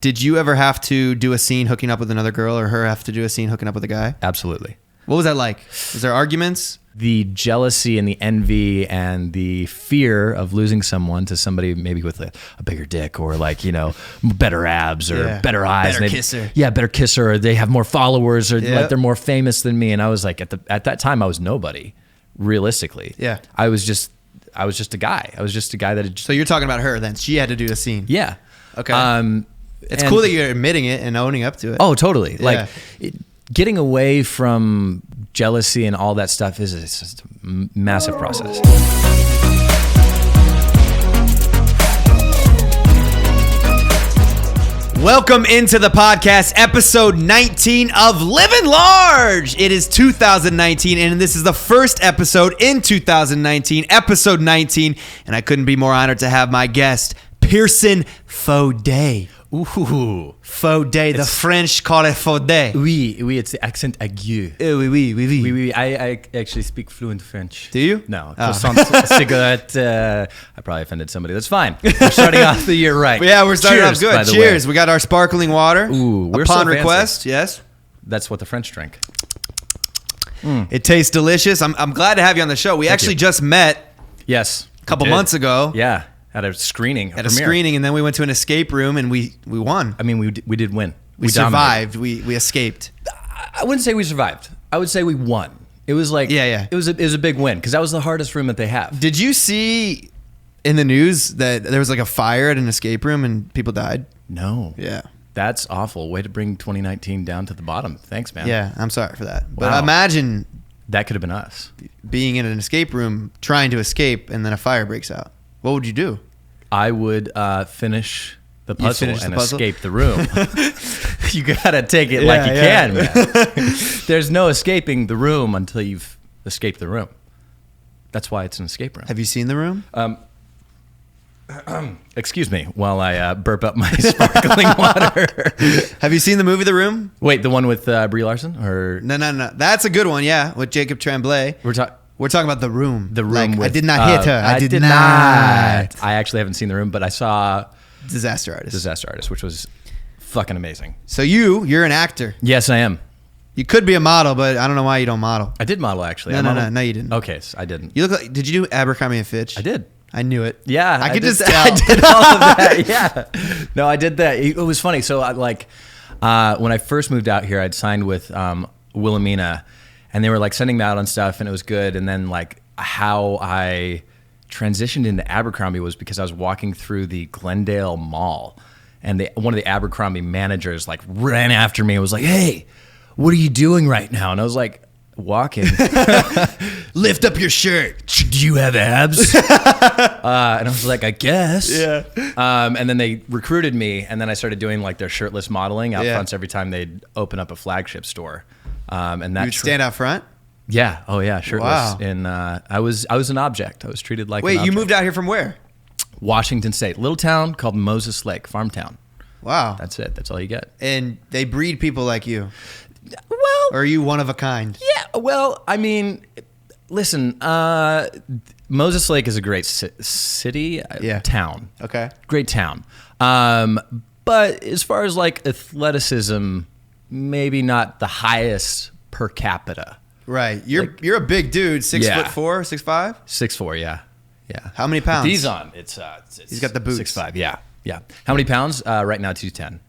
Did you ever have to do a scene hooking up with another girl, or her have to do a scene hooking up with a guy? Absolutely. What was that like? Was there arguments? The jealousy and the envy and the fear of losing someone to somebody maybe with a bigger dick or like, you know, better abs or better eyes. Better kisser. Yeah, better kisser, or they have more followers, or like they're more famous than me. And I was like, at that time, I was nobody, realistically. Yeah. I was just a guy. I was just a guy that had just... So you're talking about her then. She had to do a scene. Yeah. Okay. It's cool that you're admitting it and owning up to it. Oh, totally. Yeah. Like getting away from jealousy and all that stuff is just a massive process. Welcome into the podcast, episode 19 of Livin Large. It is 2019, and this is the first episode in 2019, episode 19, and I couldn't be more honored to have my guest, Pierson Fodé. Ooh. Fodé, the French call it Fodé. Oui, it's the accent aigu. Oui. I actually speak fluent French. Do you? No. Croissant, cigarette. I probably offended somebody. That's fine. We're starting off the year right. Yeah, we're starting off good. By the Cheers. way. We got our sparkling water. Ooh, we're upon so fancy. request. Yes. That's what the French drink. It tastes delicious. I'm glad to have you on the show. We actually just met Yes. a couple months ago. Yeah. At a screening. At a screening, and then we went to an escape room, and we won. I mean, we did win. We survived. We escaped. I wouldn't say we survived. I would say we won. It was like It was a big win because that was the hardest room that they have. Did you see in the news that there was like a fire at an escape room and people died? No. Yeah. That's awful. Way to bring 2019 down to the bottom. Thanks, man. Yeah, I'm sorry for that. But Wow. imagine That could have been us. being in an escape room trying to escape, and then a fire breaks out. What would you do? I would finish the puzzle finish the and puzzle? escape the room. You gotta take it like you can, man. There's no escaping the room until you've escaped the room. That's why it's an escape room. Have you seen The Room? Excuse me while I burp up my sparkling water. Have you seen the movie The Room? Wait, the one with Brie Larson? Or No. That's a good one, yeah, with Jacob Tremblay. we're talking... We're talking about The Room. The Room. Like, with, I did not hit her. I did not. I actually haven't seen The Room, but I saw Disaster Artist. which was fucking amazing. So you're an actor. Yes, I am. You could be a model, but I don't know why you don't model. I did model, actually. No, you didn't. Okay, so I didn't. You look like. Did you do Abercrombie and Fitch? I did. I knew it. Yeah, I could did, just tell. I did all of that. Yeah. No, I did that. It was funny. So when I first moved out here, I'd signed with Wilhelmina, and they were like sending me out on stuff, and it was good. And then like how I transitioned into Abercrombie was because I was walking through the Glendale Mall, and one of the Abercrombie managers like ran after me and was like, "Hey, what are you doing right now?" And I was like, walking. Lift up your shirt. Do you have abs? And I was like, I guess. Yeah. And then they recruited me, and then I started doing like their shirtless modeling out fronts every time they'd open up a flagship store. And that You'd stand out front? Yeah. Oh yeah. Shirtless. Wow. And I was an object. I was treated like. Wait, an you object. moved out here from where? Washington State, little town called Moses Lake, farm town. Wow. That's it. That's all you get. And they breed people like you. Well, Or are you one of a kind? yeah. Well, I mean, listen. Moses Lake is a great city, town. Okay. Great town. But as far as like athleticism, maybe not the highest per capita. Right. You're a big dude. 6'4", 6'5"? 6'4", yeah. How many pounds? These on. It's He's got the boots. 6'5", yeah. How many pounds? Right now, 210.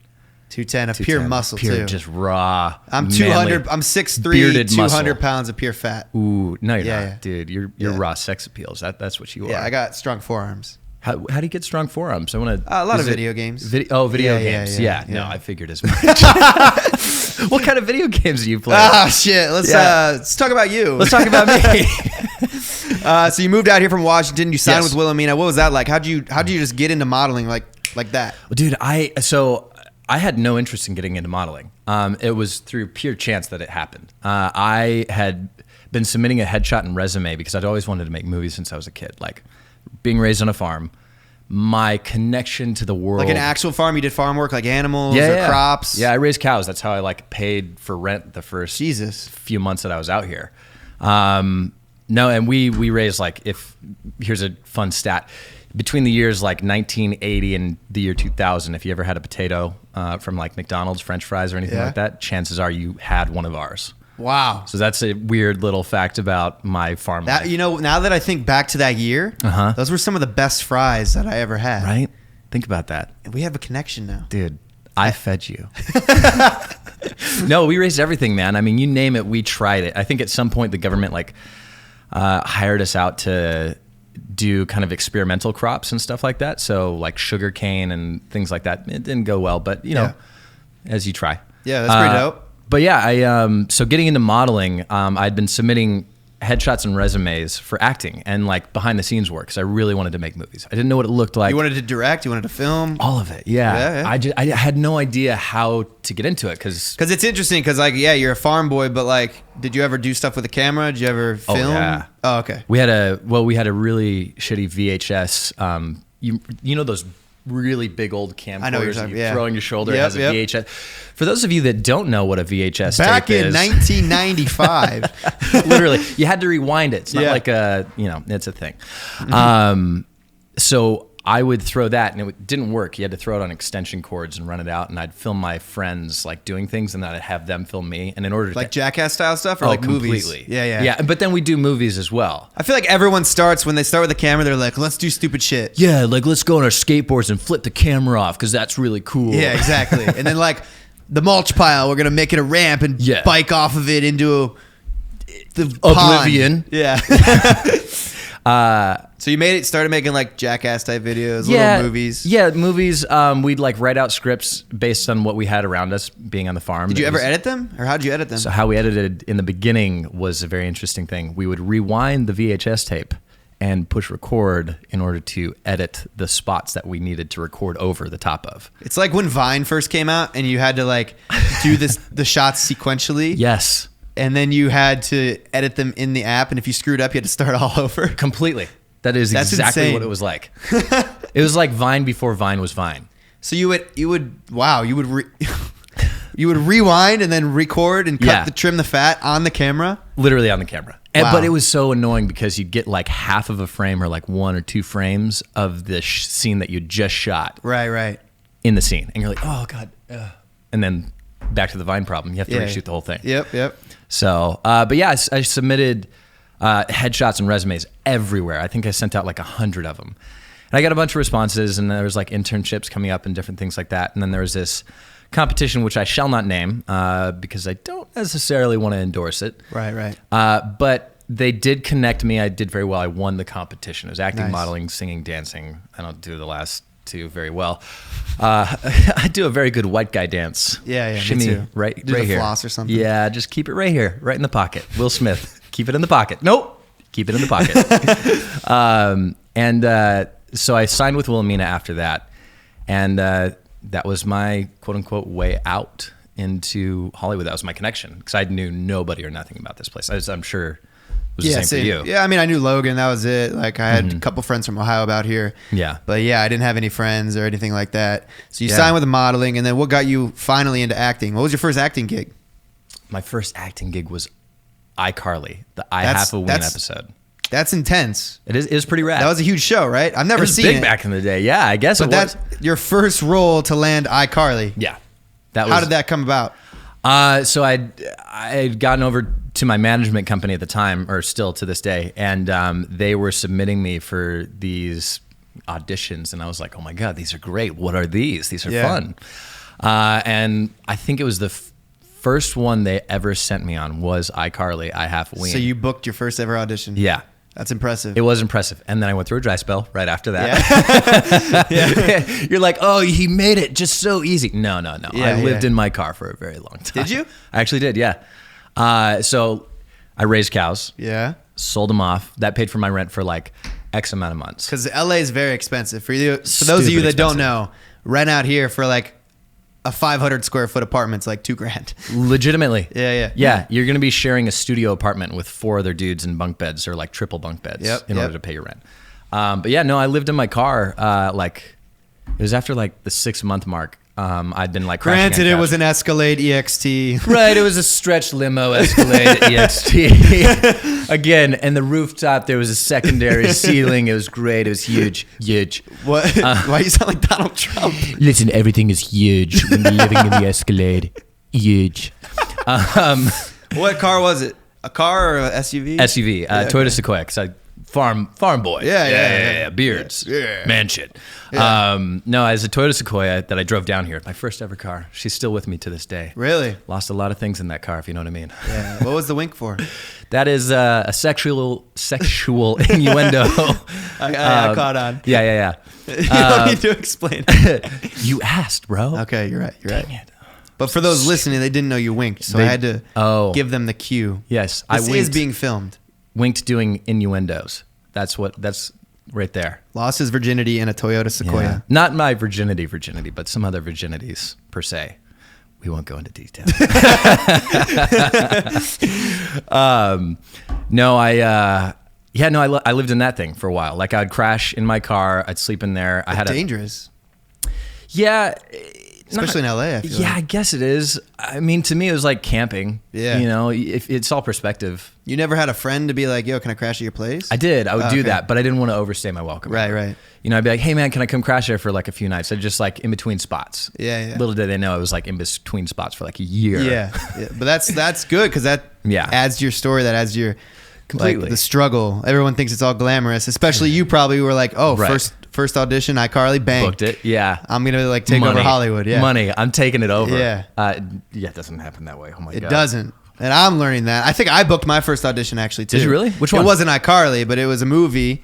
210 of pure muscle pure, too. just raw. I'm 200. manly, I'm 6'3", bearded 200 muscle. pounds of pure fat. Ooh, no, you're Yeah, not, yeah. dude. You're raw sex appeals. That's what you are. Yeah, I got strong forearms. How do you get strong forearms? I want to. A lot of video games. Video Yeah, games. yeah. No, I figured as much. What kind of video games do you play? Ah, shit. Let's talk about you. Let's talk about me. So you moved out here from Washington. You signed Yes. with Wilhelmina. What was that like? How'd you just get into modeling like that? Dude, I had no interest in getting into modeling. It was through pure chance that it happened. I had been submitting a headshot and resume because I'd always wanted to make movies since I was a kid. Like being raised on a farm, my connection to the world. Like an actual farm? You did farm work like animals or crops? Yeah, I raised cows. That's how I like paid for rent the first few months that I was out here. No, and we raised like, here's a fun stat. between the years like 1980 and the year 2000, if you ever had a potato from like McDonald's, French fries or anything like that, chances are you had one of ours. Wow. So that's a weird little fact about my farm life. You know, now that I think back to that year, those were some of the best fries that I ever had. Right? Think about that. And we have a connection now. Dude, I fed you. No, we raised everything, man. I mean, you name it, we tried it. I think at some point the government like hired us out to do kind of experimental crops and stuff like that. So like sugar cane and things like that. It didn't go well, but you know, as you try. Yeah, that's pretty dope. But yeah, so getting into modeling, I'd been submitting headshots and resumes for acting and like behind the scenes work because I really wanted to make movies. I didn't know what it looked like. You wanted to direct? You wanted to film? All of it, yeah. I had no idea how to get into it because it's interesting because like you're a farm boy, but like did you ever do stuff with a camera? Did you ever film? Oh, yeah. Oh, okay. We had a really shitty VHS. You know those really big old camcorders that you throw on your shoulder. It has a VHS. For those of you that don't know what a VHS back tape is, in 1995, literally, you had to rewind it. It's not like it's a thing. So I would throw that, and it didn't work. You had to throw it on extension cords and run it out, and I'd film my friends like doing things, and then I'd have them film me. And in order to like Jackass style stuff, or like movies, completely, yeah. But then we do movies as well. I feel like everyone starts when they start with the camera. They're like, let's do stupid shit. Yeah, like let's go on our skateboards and flip the camera off because that's really cool. Yeah, exactly. And then like the mulch pile, we're gonna make it a ramp and bike off of it into the Oblivion. Pond. Yeah. So you started making like Jackass type videos, little movies. Yeah, movies. We'd like write out scripts based on what we had around us being on the farm. Did you ever edit them, or how'd you edit them? So how we edited in the beginning was a very interesting thing. We would rewind the VHS tape and push record in order to edit the spots that we needed to record over the top of. It's like when Vine first came out and you had to like do the shots sequentially. Yes. And then you had to edit them in the app, and if you screwed up, you had to start all over. Completely. That's exactly insane. what it was like. It was like Vine before Vine was Vine. So you would rewind and then record and trim the fat on the camera? Literally on the camera. But it was so annoying because you'd get like half of a frame or like 1 or 2 frames of the scene that you just shot. Right. In the scene. And you're like, oh, God. And then back to the Vine problem. You have to reshoot the whole thing. Yep. So, but yeah, I submitted headshots and resumes everywhere. I think I sent out like 100 of them. And I got a bunch of responses, and there was like internships coming up and different things like that. And then there was this competition, which I shall not name because I don't necessarily want to endorse it. Right. But they did connect me. I did very well. I won the competition. It was acting, modeling, singing, dancing. I don't do the last 2 very well. I do a very good white guy dance. Yeah, shimmy, me too. right do the here. Floss or something. Yeah, just keep it right here, right in the pocket. Will Smith, keep it in the pocket. Nope, keep it in the pocket. So I signed with Wilhelmina after that, and that was my quote unquote way out into Hollywood. That was my connection because I knew nobody or nothing about this place. I'm sure. Was the same for you. Yeah, I mean, I knew Logan. That was it. Like, I had a couple friends from Ohio about here. Yeah. But yeah, I didn't have any friends or anything like that. So you signed with the modeling, and then what got you finally into acting? What was your first acting gig? My first acting gig was iCarly, the I Half a Ween episode. That's intense. It is pretty rad. That was a huge show, right? I've never seen it. It was big back in the day. Yeah, I guess but it was. That's your first role to land iCarly. Yeah. How did that come about? So I had gotten over to my management company at the time, or still to this day, and they were submitting me for these auditions, and I was like, oh my God, these are great. What are these? These are fun. And I think it was the first one they ever sent me on was iCarly, I Half a Ween. So you booked your first ever audition? Yeah. That's impressive. It was impressive. And then I went through a dry spell right after that. Yeah. You're like, oh, he made it just so easy. No. I lived in my car for a very long time. Did you? I actually did, yeah. So I raised cows. Yeah. Sold them off. That paid for my rent for like X amount of months. Because LA is very expensive. For those of you that don't know, rent out here for like a 500 square foot apartment's like $2,000. Legitimately. Yeah. You're going to be sharing a studio apartment with 4 other dudes in bunk beds or like triple bunk beds in order to pay your rent. But yeah, no, I lived in my car. Like it was after like the 6-month mark. I'd been like crashing Granted, on it was couch. an Escalade EXT. Right, it was a stretch limo Escalade EXT. Again, and the rooftop, there was a secondary ceiling. It was great. It was huge. What? Why you sound like Donald Trump? Listen, everything is huge when you're living in the Escalade. Huge. What car was it? A car or a SUV? SUV, Toyota Sequoia. 'Cause I farm boy. Yeah. Beards. Yeah. Man shit. Yeah. No, as a Toyota Sequoia that I drove down here, my first ever car. She's still with me to this day. Really? Lost a lot of things in that car, if you know what I mean. Yeah. What was the wink for? That is a sexual innuendo. I caught on. Yeah. You don't need to explain. You asked, bro. Okay, you're right. Dang it. But for those listening, they didn't know you winked, so I had to give them the cue. Yes, This I winked. is being filmed. Winked doing innuendos. That's right there. Lost his virginity in a Toyota Sequoia. Yeah. Not my virginity, but some other virginities per se. We won't go into detail. I lived in that thing for a while. Like I'd crash in my car, I'd sleep in there. I had dangerous. Yeah. Especially in LA, I feel Yeah, like. I guess it is. I mean, to me, it was like camping. Yeah. You know, it's all perspective. You never had a friend to be like, yo, can I crash at your place? I did. I would Oh, do okay. that, but I didn't want to overstay my welcome. Right. You know, I'd be like, hey, man, can I come crash there for like a few nights? I'd just like in between spots. Yeah. Little did they know it was like in between spots for like a year. Yeah. But that's good because that adds to your story. That adds to your Completely. like, the struggle. Everyone thinks it's all glamorous, especially you probably were like, oh, Right. first audition, iCarly, bang. Booked it. Yeah. I'm going to like take over Hollywood. Yeah. Money. I'm taking it over. Yeah. It doesn't happen that way. Oh my God. It doesn't. And I'm learning that. I think I booked my first audition actually too. Did you really? Which one? It wasn't iCarly, but it was a movie.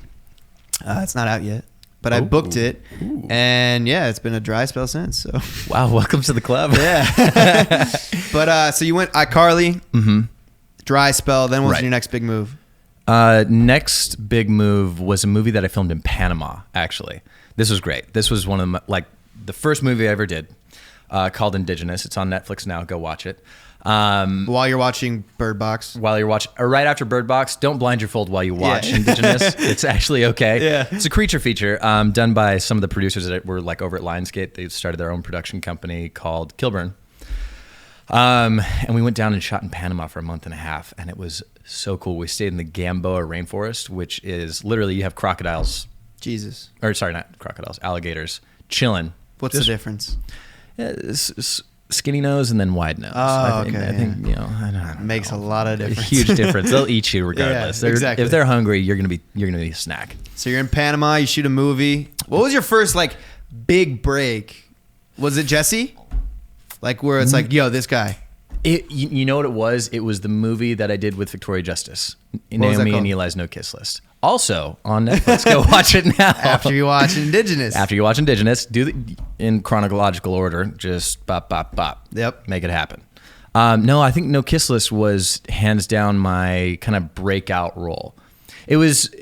It's not out yet. But I booked it. And yeah, it's been a dry spell since. So Wow. Welcome to the club. yeah. But so you went iCarly, dry spell, then what was Right. your next big move? Next big move was a movie that I filmed in Panama, actually. This was great. This was one of the first movie I ever did, called Indigenous. It's on Netflix now. Go watch it. While you're watching Bird Box. While you're watching, or right after Bird Box, don't blindfold while you watch Indigenous. It's actually okay. Yeah. It's a creature feature done by some of the producers that were like over at Lionsgate. They started their own production company called Kilburn. And we went down and shot in Panama for a month and a half, and it was so cool. We stayed in the Gamboa rainforest, which is literally you have crocodiles, Jesus. or sorry, not crocodiles, alligators chilling. What's the difference? Skinny nose and then wide nose. Oh, I think, okay, I think you know, I don't know. Makes a lot of difference. A huge difference. They'll eat you regardless. Yeah, exactly. If they're hungry, you're gonna be a snack. So you're in Panama, you shoot a movie. What was your first like big break? Was it Jesse? Like where it's like, yo, this guy. You know what it was? It was the movie that I did with Victoria Justice, was that Naomi called? and Eli's No Kiss List. Also on Netflix. Go watch it now. After you watch Indigenous. After you watch Indigenous, in chronological order. Just bop, bop, bop. Yep. Make it happen. No, I think No Kiss List was hands down my kind of breakout role. It was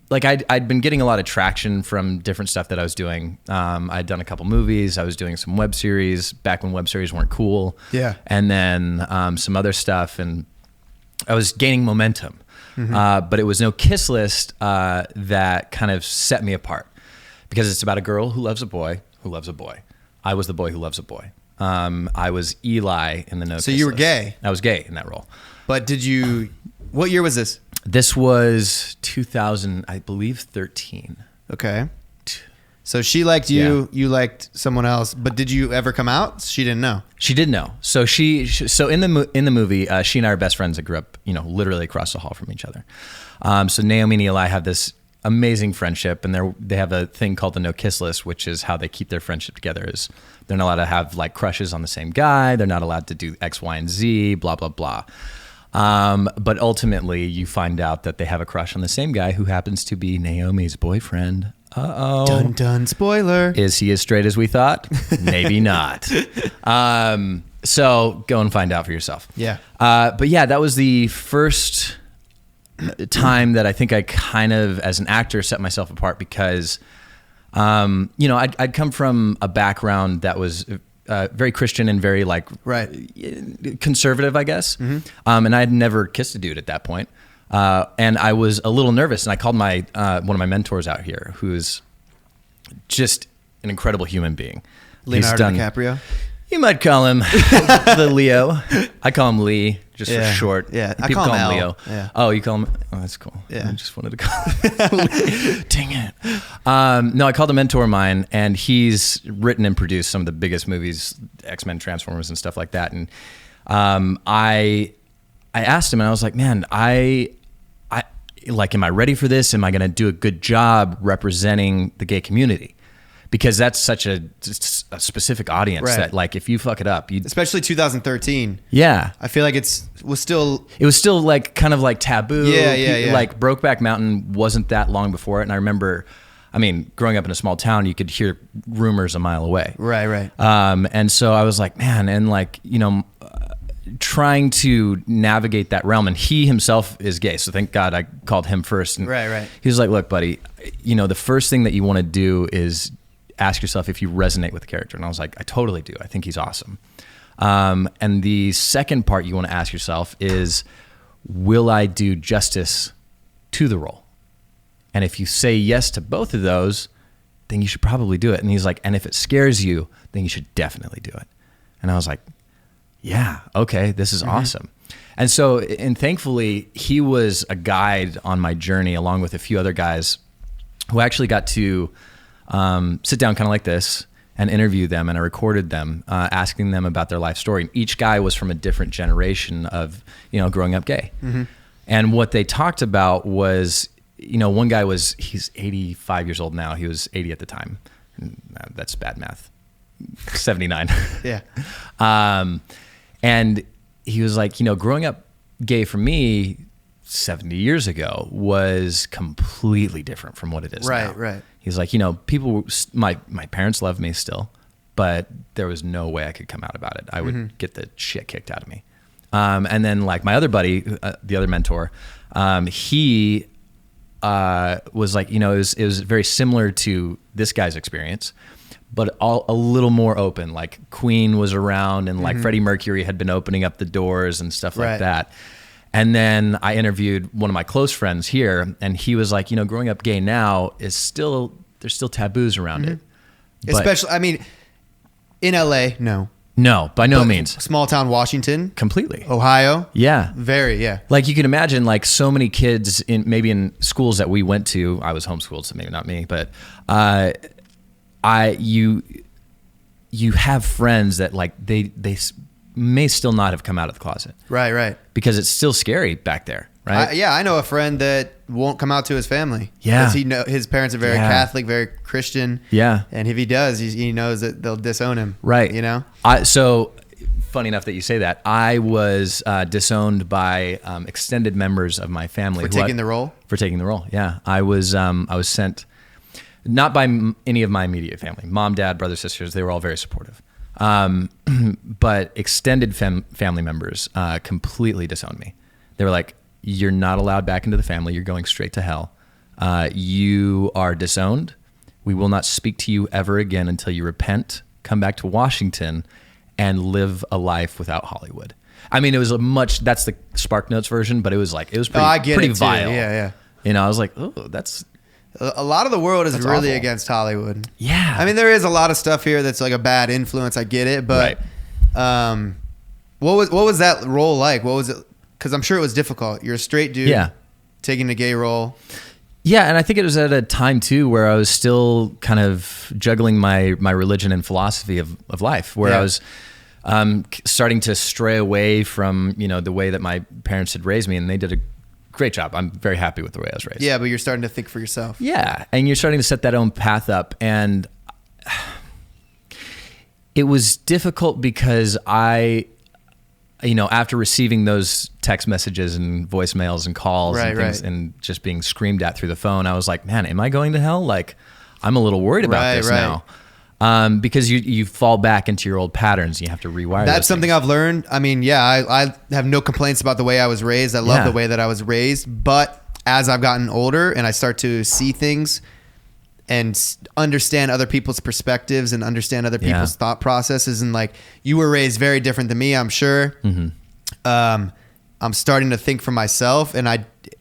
like I'd been getting a lot of traction from different stuff that I was doing. I'd done a couple movies. I was doing some web series back when web series weren't cool. Yeah. And then some other stuff, and I was gaining momentum. But it was No Kiss List that kind of set me apart, because it's about a girl who loves a boy who loves a boy. I was the boy who loves a boy. I was Eli in the No Kiss List. So you were gay. I was gay in that role. But what year was this? This was 2000, I believe, 13. Okay. So she liked you, you liked someone else, but did you ever come out? She didn't know. She did know. So so in the movie, she and I are best friends that grew up, literally across the hall from each other. So Naomi and Eli have this amazing friendship, and they have a thing called the No Kiss List, which is how they keep their friendship together. Is they're not allowed to have like crushes on the same guy. They're not allowed to do X, Y, and Z. Blah blah blah. But ultimately, you find out that they have a crush on the same guy who happens to be Naomi's boyfriend. Uh-oh. Dun dun, spoiler. Is he as straight as we thought? Maybe not. So go and find out for yourself. Yeah. But yeah, that was the first time that I think I kind of, as an actor, set myself apart, because, I'd come from a background that was very Christian and very conservative, I guess. And I had never kissed a dude at that point. And I was a little nervous, and I called one of my mentors out here, who's just an incredible human being. Leonardo done, DiCaprio. You might call him the Leo. I call him Lee, just for short. Yeah, I People call him Leo. Yeah. Oh, you call him? Oh, that's cool. Yeah. I just wanted to call him. Dang it. No, I called a mentor of mine, and he's written and produced some of the biggest movies, X-Men, Transformers, and stuff like that. And I asked him, and I was like, man, I am I ready for this? Am I going to do a good job representing the gay community? Because that's such a specific audience that, like, if you fuck it up, especially 2013. Yeah, I feel like it was still like kind of like taboo. Yeah. Like Brokeback Mountain wasn't that long before it, and I remember, I mean, growing up in a small town, you could hear rumors a mile away. Right. And so I was like, man, and like, you know, trying to navigate that realm, and he himself is gay, so thank God I called him first. And right. He was like, look, buddy, you know, the first thing that you want to do is ask yourself if you resonate with the character. And I was like, I totally do. I think he's awesome. And the second part you want to ask yourself is, will I do justice to the role? And if you say yes to both of those, then you should probably do it. And he's like, and if it scares you, then you should definitely do it. And I was like, yeah, okay, this is awesome. And so, and thankfully, he was a guide on my journey, along with a few other guys who actually got to sit down kind of like this and interview them, and I recorded them, asking them about their life story. And each guy was from a different generation of, you know, growing up gay. And what they talked about was, you know, one guy he's 85 years old now. He was 80 at the time. That's bad math. 79. Yeah. And he was like, you know, growing up gay for me 70 years ago was completely different from what it is now. Right. He's like, you know, my parents love me still, but there was no way I could come out about it. I would get the shit kicked out of me. And then like my other buddy, the other mentor, he was like, you know, it was very similar to this guy's experience, but a little more open. Like Queen was around, and like Freddie Mercury had been opening up the doors and stuff like that. And then I interviewed one of my close friends here, and he was like, you know, growing up gay now there's still taboos around it. Especially, I mean, in LA, no, by no means. Small town Washington, Completely. Ohio, Yeah. very, yeah. Like you can imagine, like so many kids in schools that we went to. I was homeschooled, so maybe not me, but you have friends that like they may still not have come out of the closet. Right. Because it's still scary back there, right? I know a friend that won't come out to his family. Yeah. Because his parents are very Catholic, very Christian. Yeah. And if he does, he knows that they'll disown him. Right. You know? So funny enough that you say that. I was disowned by extended members of my family. For taking the role? For taking the role, yeah. I was sent, not by any of my immediate family. Mom, dad, brothers, sisters, they were all very supportive. But extended family members completely disowned me. They were like, you're not allowed back into the family. You're going straight to hell. You are disowned. We will not speak to you ever again until you repent, come back to Washington, and live a life without Hollywood. I mean, it was that's the Spark Notes version, but it was pretty vile. Yeah. You know, I was like, oh, that's... A lot of the world is really awful. Against Hollywood. Yeah. I mean, there is a lot of stuff here that's like a bad influence. I get it, but what was that role like? What was it? Because I'm sure it was difficult. You're a straight dude, taking a gay role. Yeah, and I think it was at a time too where I was still kind of juggling my religion and philosophy of life, where I was starting to stray away from, you know, the way that my parents had raised me, and they did a great job. I'm very happy with the way I was raised. Yeah, but you're starting to think for yourself. Yeah, and you're starting to set that own path up, and it was difficult because you know, after receiving those text messages and voicemails and calls and things and just being screamed at through the phone, I was like, man, am I going to hell? Like, I'm a little worried about this now. Because you fall back into your old patterns. You have to rewire. That's something I've learned. I mean, I have no complaints about the way I was raised. I love the way that I was raised. But as I've gotten older and I start to see things and understand other people's perspectives and understand other people's thought processes, and like, you were raised very different than me, I'm sure. I'm starting to think for myself,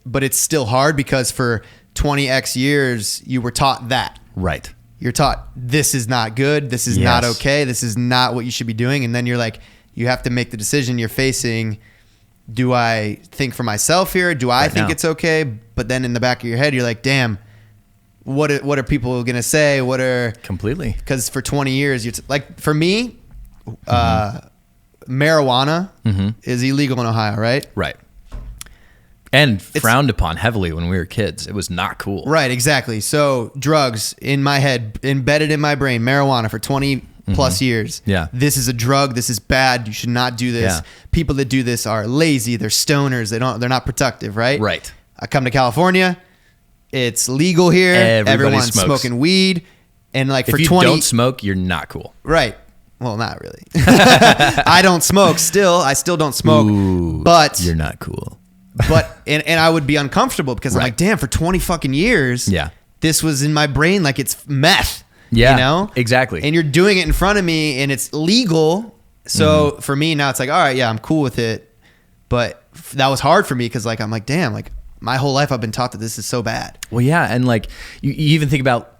but it's still hard because for 20x years you were taught that. Right. you're taught this is not good. This is not okay. This is not what you should be doing. And then you're like, you have to make the decision you're facing. Do I think for myself here? Do I think it's okay? But then in the back of your head, you're like, damn, what are people going to say? Completely. Because for 20 years, like for me, marijuana is illegal in Ohio, right? Right. And frowned upon heavily when we were kids. It was not cool. Right, exactly. So drugs in my head, embedded in my brain, marijuana for 20 plus years. Yeah. This is a drug. This is bad. You should not do this. Yeah. People that do this are lazy. They're stoners. They're not productive, right? Right. I come to California. It's legal here. Everyone's smoking weed. And like for 20 if you don't smoke, you're not cool. Right. Well, not really. I don't smoke still. I still don't smoke. Ooh, but you're not cool. But and I would be uncomfortable because I'm like, damn, for 20 fucking years, this was in my brain like it's meth. Yeah, you know? Exactly. And you're doing it in front of me and it's legal. So for me now it's like, all right, yeah, I'm cool with it. But that was hard for me because like I'm like, damn, like my whole life I've been taught that this is so bad. Well, yeah, and like you even think about,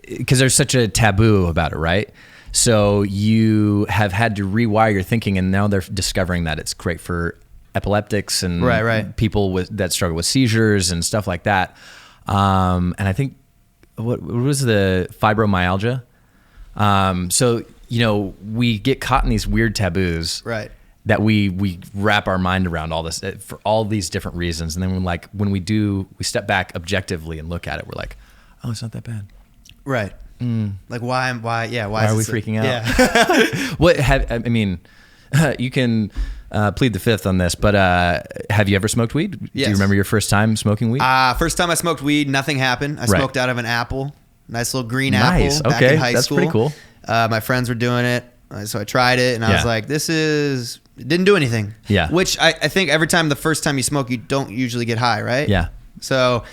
because there's such a taboo about it, right? So you have had to rewire your thinking, and now they're discovering that it's great for epileptics and people that struggle with seizures and stuff like that. And I think what was the fibromyalgia? So, you know, we get caught in these weird taboos that we wrap our mind around all this for all these different reasons. And then when we step back objectively and look at it, we're like, oh, it's not that bad. Right. Like why are we freaking out? You can plead the fifth on this, but have you ever smoked weed? Yes. Do you remember your first time smoking weed? First time I smoked weed, nothing happened. I smoked out of an apple, nice little green apple back in high school. That's pretty cool. My friends were doing it, so I tried it, and I was like, it didn't do anything. Yeah. Which I think the first time you smoke, you don't usually get high, right? Yeah. So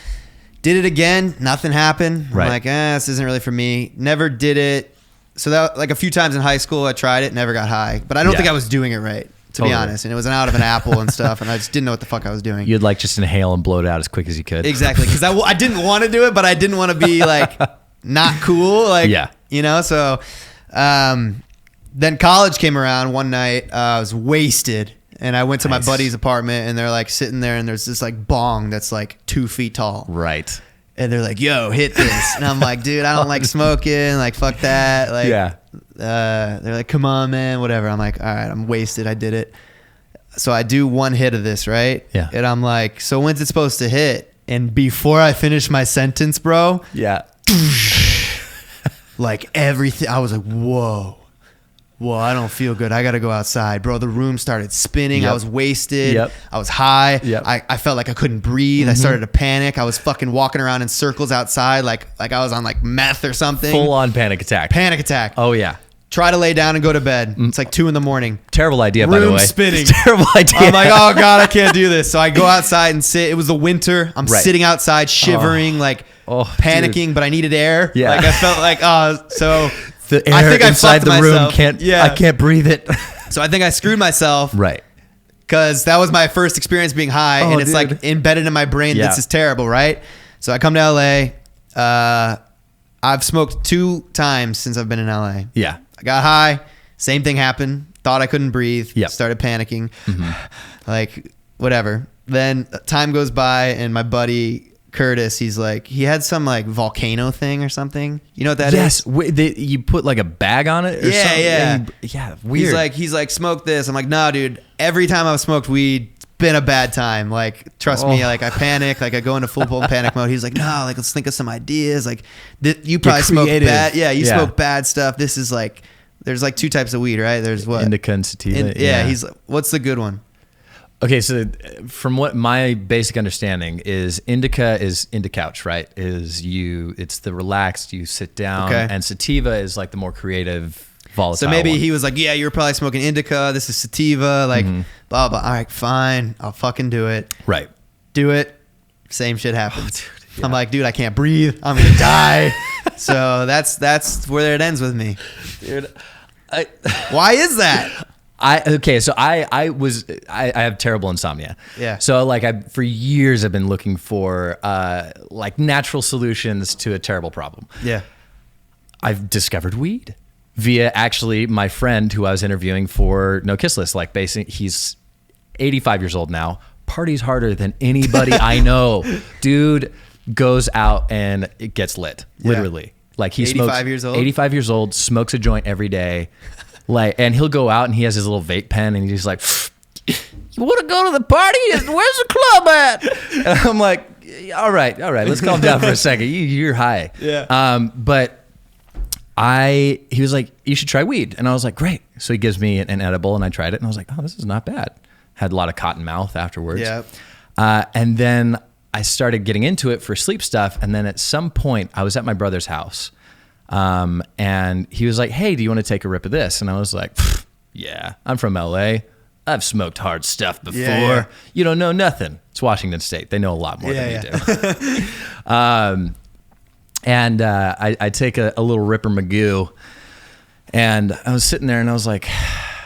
did it again, nothing happened. I'm like, this isn't really for me. Never did it. So that like a few times in high school, I tried it, never got high. But I don't think I was doing it right, to be honest. And it was out of an apple and stuff, and I just didn't know what the fuck I was doing. You'd like just inhale and blow it out as quick as you could. Exactly, because I didn't want to do it, but I didn't want to be like not cool, like you know. So then college came around one night. I was wasted, and I went to my buddy's apartment, and they're like sitting there, and there's this like bong that's like 2 feet tall. Right. And they're like, yo, hit this. And I'm like, dude, I don't like smoking. Like, fuck that. Like, they're like, come on, man, whatever. I'm like, all right, I'm wasted. I did it. So I do one hit of this, right? Yeah. And I'm like, so when's it supposed to hit? And before I finish my sentence, bro. Yeah. Like everything. I was like, whoa. Whoa, I don't feel good. I got to go outside. Bro, the room started spinning. I was wasted. I was high. I felt like I couldn't breathe. I started to panic. I was fucking walking around in circles outside like I was on like meth or something. Full on panic attack. Panic attack. Oh, yeah. Try to lay down and go to bed. It's like 2 a.m. Terrible idea, by the way. Room spinning. Terrible idea. I'm like, oh, God, I can't do this. So I go outside and sit. It was the winter. I'm sitting outside shivering, panicking, dude. But I needed air. Yeah. Like I felt like, so... The air I think inside the myself. Room I can't breathe it. So I think I screwed myself. Right. Because that was my first experience being high. And it's like embedded in my brain. This is terrible, right? So I come to LA. I've smoked 2 times since I've been in LA. Yeah. I got high. Same thing happened. Thought I couldn't breathe. Started panicking. Like, whatever. Then time goes by and my buddy... Curtis, he's like, he had some like volcano thing or something. You know what that is? Yes. You put like a bag on it or something? Yeah, weird. He's like, smoke this. I'm like, nah, dude. Every time I've smoked weed, it's been a bad time. Like, trust me, like I panic, like I go into full blown panic mode. He's like, no, like let's think of some ideas. Like, you probably smoke bad. Yeah, you smoke bad stuff. This is like, there's like 2 types of weed, right? There's what? Indica and sativa. He's like, what's the good one? Okay, so from what my basic understanding is, indica is couch, right? It's the relaxed, you sit down, and sativa is like the more creative, volatile. So maybe one. he was like, yeah, you were probably smoking indica. This is sativa, like blah blah. All right, fine, I'll fucking do it. Right, do it. Same shit happens. I'm like, dude, I can't breathe. I'm gonna die. So that's where it ends with me, dude. Why is that? I have terrible insomnia. Yeah. So like for years I've been looking for like natural solutions to a terrible problem. Yeah. I've discovered weed via actually my friend who I was interviewing for No Kiss List. Like basically, he's 85 years old now, parties harder than anybody I know. Dude goes out and it gets lit, literally. Yeah. Like he 85 smokes, years old? 85 years old, smokes a joint every day. Like, and he'll go out and he has his little vape pen and he's like, you want to go to the party? Where's the club at? And I'm like, all right, let's calm down for a second. You're high. Yeah. But he was like, you should try weed. And I was like, great. So he gives me an edible and I tried it and I was like, oh, this is not bad. Had a lot of cotton mouth afterwards. Yeah. And then I started getting into it for sleep stuff. And then at some point I was at my brother's house. And he was like, hey, do you want to take a rip of this? And I was like, yeah, I'm from LA. I've smoked hard stuff before. Yeah. You don't know nothing. It's Washington State. They know a lot more than you do. I take a little Ripper Magoo, and I was sitting there and I was like, I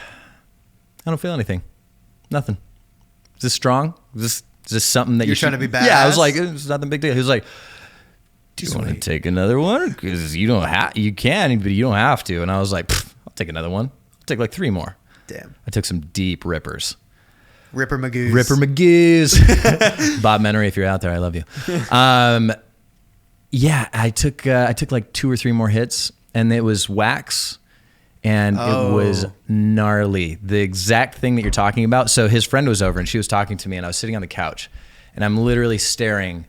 don't feel anything. Nothing. Is this strong? Is this something that you're trying to be badass? Yeah, I was like, it's nothing big deal. He was like, do you want to take another one? Because you can, but you don't have to. And I was like, I'll take another one. I'll take like 3 more. Damn. I took some deep rippers. Ripper Magoos. Bob Menery, if you're out there, I love you. Yeah, I took like 2 or 3 more hits, and it was wax, and it was gnarly. The exact thing that you're talking about. So his friend was over, and she was talking to me, and I was sitting on the couch, and I'm literally staring,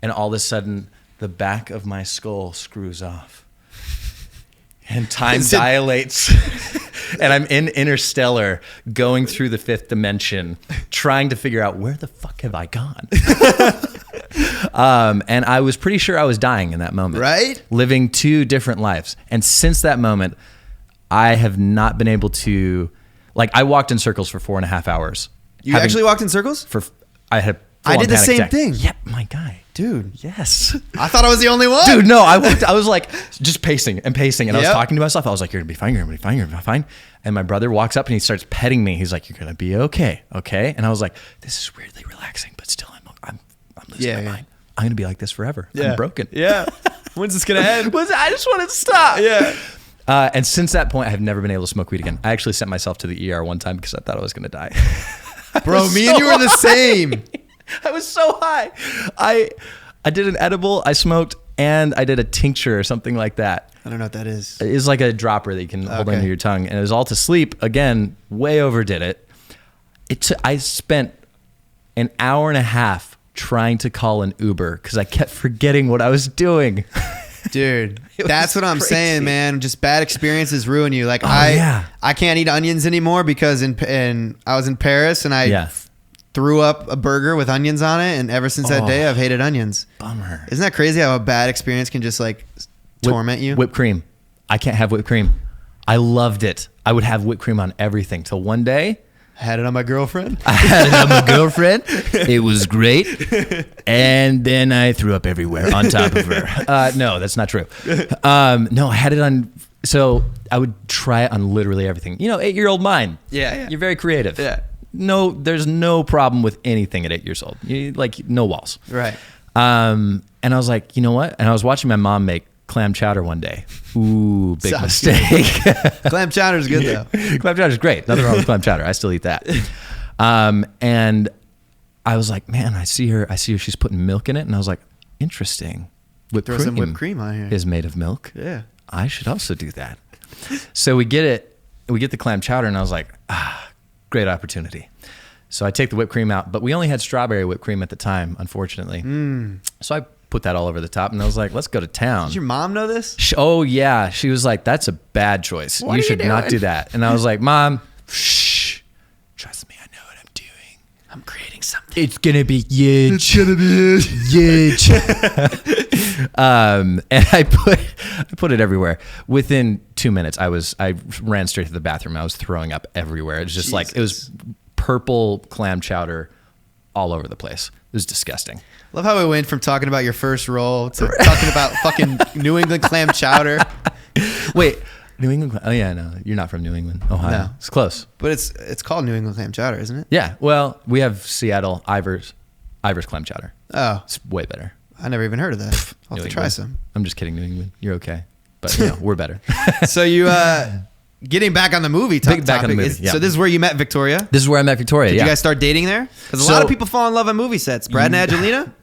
and all of a sudden, the back of my skull screws off, and time dilates. And I'm in Interstellar going through the 5th dimension, trying to figure out where the fuck have I gone? And I was pretty sure I was dying in that moment. Right? Living 2 different lives. And since that moment, I have not been able to, like, I walked in circles for 4.5 hours. You actually walked in circles? I did the same thing. Yep, my guy. Dude. Yes. I thought I was the only one. Dude, no, I was like just pacing. And I was talking to myself. I was like, you're going to be fine. You're going to be fine. You're going to be fine. And my brother walks up and he starts petting me. He's like, you're going to be okay. Okay. And I was like, this is weirdly relaxing, but still I'm losing my mind. I'm going to be like this forever. Yeah. I'm broken. Yeah. When's this going to end? I just wanted to stop. Yeah. And since that point, I have never been able to smoke weed again. I actually sent myself to the ER one time because I thought I was going to die. Bro, me and you were the same. I was so high. I did an edible, I smoked, and I did a tincture or something like that. I don't know what that is. It's like a dropper that you can hold under your tongue. And it was all to sleep. Again, way overdid it. I spent an hour and a half trying to call an Uber because I kept forgetting what I was doing. Dude, that's what I'm saying, man. Just bad experiences ruin you. Like I can't eat onions anymore because I was in Paris and I threw up a burger with onions on it, and ever since that day, I've hated onions. Bummer. Isn't that crazy how a bad experience can just like torment you? Whipped cream. I can't have whipped cream. I loved it. I would have whipped cream on everything till one day. Had it on my girlfriend. I had it on my girlfriend. It was great. And then I threw up everywhere on top of her. No, that's not true. No, I had it on. So I would try it on literally everything. 8-year-old mind. Yeah. You're very creative. Yeah. No, there's no problem with anything at 8 years old. Like no walls. Right. And I was like, you know what? And I was watching my mom make clam chowder one day. Ooh, big mistake. Clam chowder is good though. Clam chowder is great. Nothing wrong with clam chowder. I still eat that. And I was like, man, I see her. She's putting milk in it. And I was like, interesting. Throw some whipped cream on here. Is made of milk. Yeah. I should also do that. So we get it. We get the clam chowder and I was like, great opportunity. So I take the whipped cream out, but we only had strawberry whipped cream at the time, unfortunately. So I put that all over the top and I was like, let's go to town. Did your mom know this? Oh yeah. She was like, that's a bad choice. You should not do that. And I was like, Mom, shh, trust me, I know what I'm doing. I'm creating something. It's going to be huge. Huge. And I put it everywhere. Within 2 minutes, I ran straight to the bathroom. I was throwing up everywhere. It was just like, it was purple clam chowder all over the place. It was disgusting. Love how we went from talking about your first role to talking about fucking New England clam chowder. Wait, New England? Oh yeah, no, you're not from New England, Ohio. No. It's close, but it's called New England clam chowder, isn't it? Yeah. Well, we have Seattle Ivers clam chowder. Oh, it's way better. I never even heard of that. I'll have to try some. I'm just kidding, New England. You're okay. but we're better. So you, getting back on the movie topic. Back on the movie, yeah. So this is where you met Victoria? This is where I met Victoria, Did you guys start dating there? Because a lot of people fall in love at movie sets. Brad and Angelina?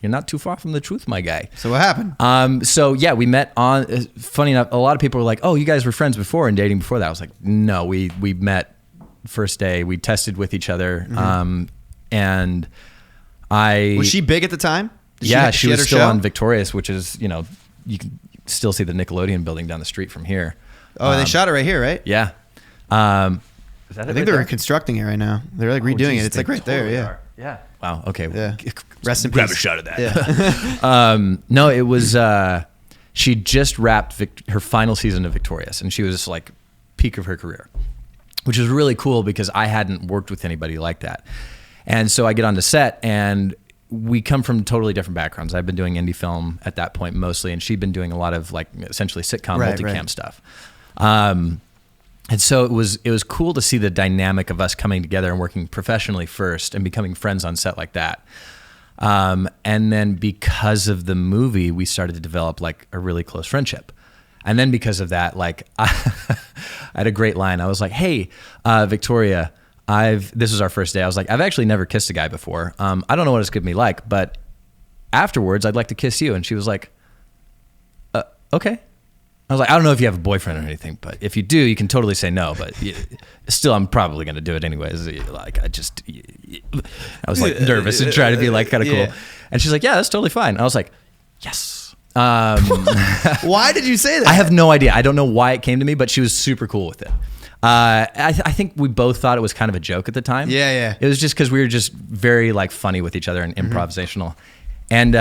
You're not too far from the truth, my guy. So what happened? So yeah, we met on, funny enough, a lot of people were like, oh, you guys were friends before and dating before that. I was like, no, we met first day. We tested with each other. And Was she big at the time? She was still on Victorious, which is, you can still see the Nickelodeon building down the street from here. Oh, they shot it right here, right? Yeah. I think they're reconstructing it right now. They're like redoing it. It's like right there. Yeah. Yeah. Wow. Okay. Yeah. Rest in peace. Grab a shot of that. Yeah. No, it was, she just wrapped her final season of Victorious, and she was like peak of her career, which was really cool because I hadn't worked with anybody like that. And so I get on the set, and we come from totally different backgrounds. I've been doing indie film at that point mostly, and she'd been doing a lot of like essentially sitcom multicam stuff. And so it was cool to see the dynamic of us coming together and working professionally first and becoming friends on set like that. And then because of the movie, we started to develop like a really close friendship. And then because of that, like I had a great line. I was like, hey, Victoria, this was our first day. I was like, I've actually never kissed a guy before. I don't know what it's going to be like, but afterwards I'd like to kiss you. And she was like, okay. I was like, I don't know if you have a boyfriend or anything, but if you do, you can totally say no. But still, I'm probably going to do it anyways. Like, I was like nervous and trying to be like kind of cool. And she's like, yeah, that's totally fine. I was like, yes. Why did you say that? I have no idea. I don't know why it came to me, but she was super cool with it. I think we both thought it was kind of a joke at the time. Yeah. It was just because we were just very like funny with each other and improvisational. And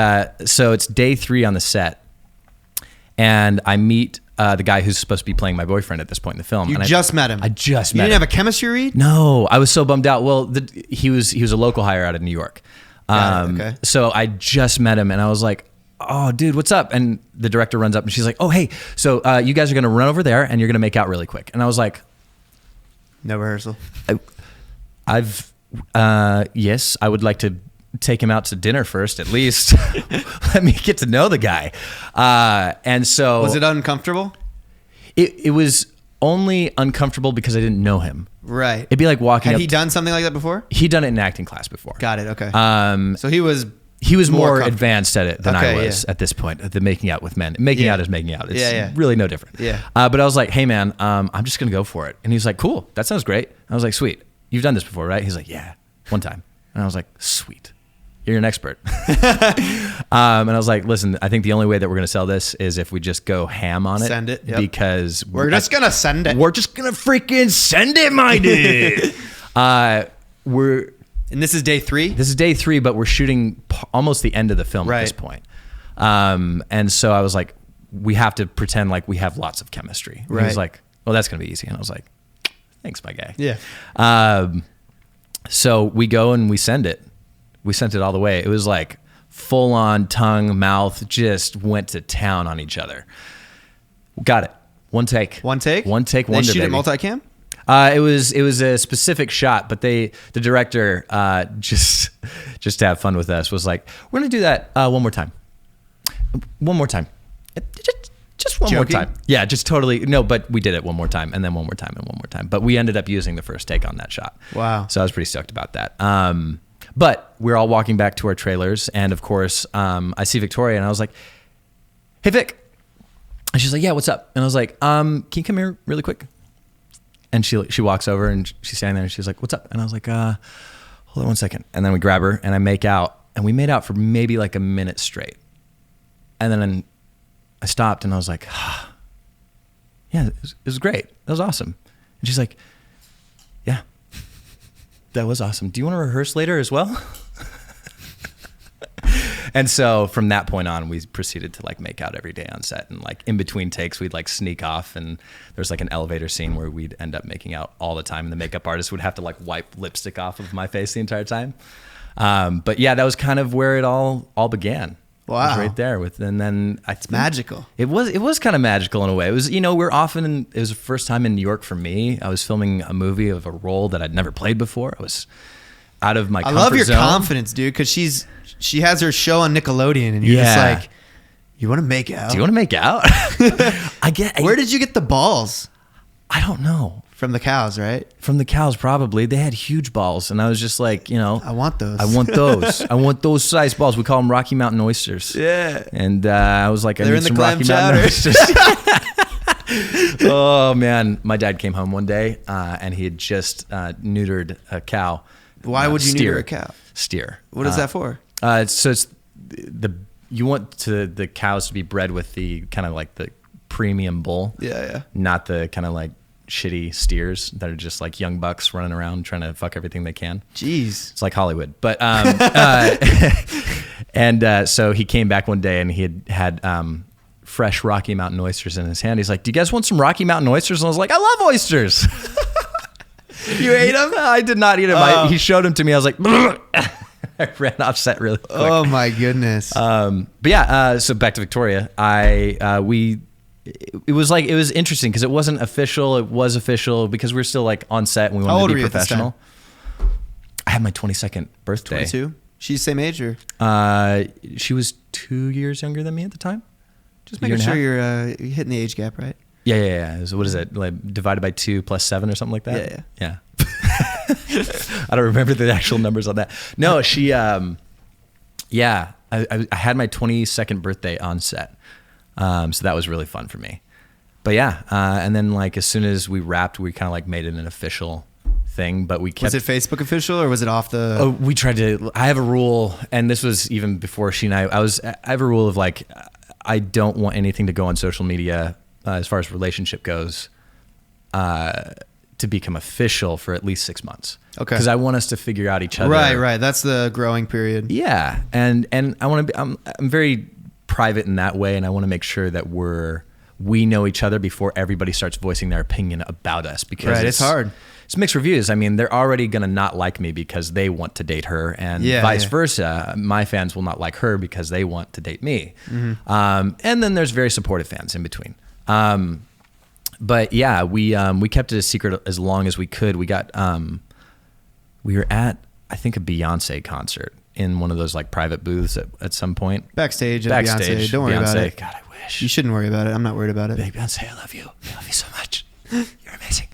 so it's day 3 on the set. And I meet the guy who's supposed to be playing my boyfriend at this point in the film. You just met him. I just met him. You didn't have a chemistry read? No, I was so bummed out. Well, he was a local hire out of New York. Okay. So I just met him, and I was like, oh, dude, what's up? And the director runs up, and she's like, oh, hey, so you guys are going to run over there, and you're going to make out really quick. And I was like, no rehearsal. Yes, I would like to take him out to dinner first, at least. Let me get to know the guy. And so was it uncomfortable? It was only uncomfortable because I didn't know him. Right. It'd be like walking up. Had he done something like that before? He'd done it in acting class before. Got it. Okay. So he was more advanced at it than I was at this point, at the making out with men. Making out is making out. It's really no different. Yeah. But I was like, hey man, I'm just going to go for it. And he's like, cool, that sounds great. I was like, sweet. You've done this before, right? He's like, yeah, one time. And I was like, sweet. You're an expert. And I was like, listen, I think the only way that we're going to sell this is if we just go ham on it. Send it. Yep. Because we're just going to send it. We're just going to freaking send it, my dude. And this is day 3? This is day 3, but we're shooting almost the end of the film at this point. And so I was like, we have to pretend like we have lots of chemistry. And he's like, well, that's going to be easy. And I was like, thanks, my guy. Yeah. So we go and we send it. We sent it all the way. It was like full on tongue, mouth, just went to town on each other. Got it. One take. One take? One take, wonder, baby. They shoot it multicam? It was a specific shot, but the director, just to have fun with us, was like, we're going to do that one more time. One more time. Just one more time. Yeah, just totally. No, but we did it one more time, and then one more time, and one more time. But we ended up using the first take on that shot. Wow. So I was pretty stoked about that. But we're all walking back to our trailers, and of course, I see Victoria, and I was like, hey, Vic. And she's like, yeah, what's up? And I was like, can you come here really quick? And she walks over, and she's standing there, and she's like, what's up? And I was like, hold on one second. And then we grab her, and I make out, and we made out for maybe like a minute straight. And then I stopped, and I was like, yeah, it was great. That was awesome. And she's like, yeah. That was awesome. Do you want to rehearse later as well? And so from that point on, we proceeded to like make out every day on set, and like in between takes, we'd like sneak off, and there's like an elevator scene where we'd end up making out all the time, and the makeup artist would have to like wipe lipstick off of my face the entire time. But yeah, that was kind of where it all began. Wow. It was right there and then it's magical. It was kind of magical in a way. It was, it was the first time in New York for me. I was filming a movie of a role that I'd never played before. I was out of my comfort zone. I love your confidence, dude, because she has her show on Nickelodeon, and you're just like, You want to make out? Do you want to make out? Where did you get the balls? I don't know. From the cows, right? From the cows, probably. They had huge balls, and I was just like, you know, I want those. I want those. I want those size balls. We call them Rocky Mountain oysters. Yeah. And I was like, I They're need in the some clam Rocky chowder. Mountain oysters. Oh man, my dad came home one day, and he had just neutered a cow. Why would you neuter a cow? Steer. What is that for? So it's you want the cows to be bred with the kind of like the premium bull. Yeah. Not the kind of like shitty steers that are just like young bucks running around trying to fuck everything they can. Jeez. It's like Hollywood. But so he came back one day and he had fresh Rocky Mountain oysters in his hand. He's like, "Do you guys want some Rocky Mountain oysters?" And I was like, "I love oysters." You ate them? I did not eat them. Oh. He showed them to me. I was like, I ran off set really quick. Oh my goodness. But yeah, so back to Victoria. It was interesting because it wasn't official. It was official because we were still like on set and we How wanted old to were be you at this professional. I had my 22nd birthday. 22? She's the same age, or? She was 2 years younger than me at the time. Just making sure you're hitting the age gap, right? Yeah. So what is it? Like divided by 2 plus 7 or something like that? Yeah. I don't remember the actual numbers on that. No, she, I had my 22nd birthday on set. So that was really fun for me. But yeah, and then like as soon as we wrapped, we kind of like made it an official thing, but we kept... Was it Facebook official or was it off the... Oh, we tried to... I have a rule, and this was even before she and I have a rule of like, I don't want anything to go on social media as far as relationship goes to become official for at least 6 months. Okay. Because I want us to figure out each other. Right. That's the growing period. Yeah. And I want to be... I'm very private in that way, and I want to make sure that we know each other before everybody starts voicing their opinion about us, because it's hard. It's mixed reviews. I mean, they're already going to not like me because they want to date her, and vice versa. My fans will not like her because they want to date me. Mm-hmm. And then there's very supportive fans in between. But yeah, we kept it a secret as long as we could. We got we were at, I think, a Beyonce concert in one of those like private booths at some point. Backstage at Beyonce. Don't worry about it. God, I wish. You shouldn't worry about it. I'm not worried about it. Big Beyonce, I love you. I love you so much. You're amazing.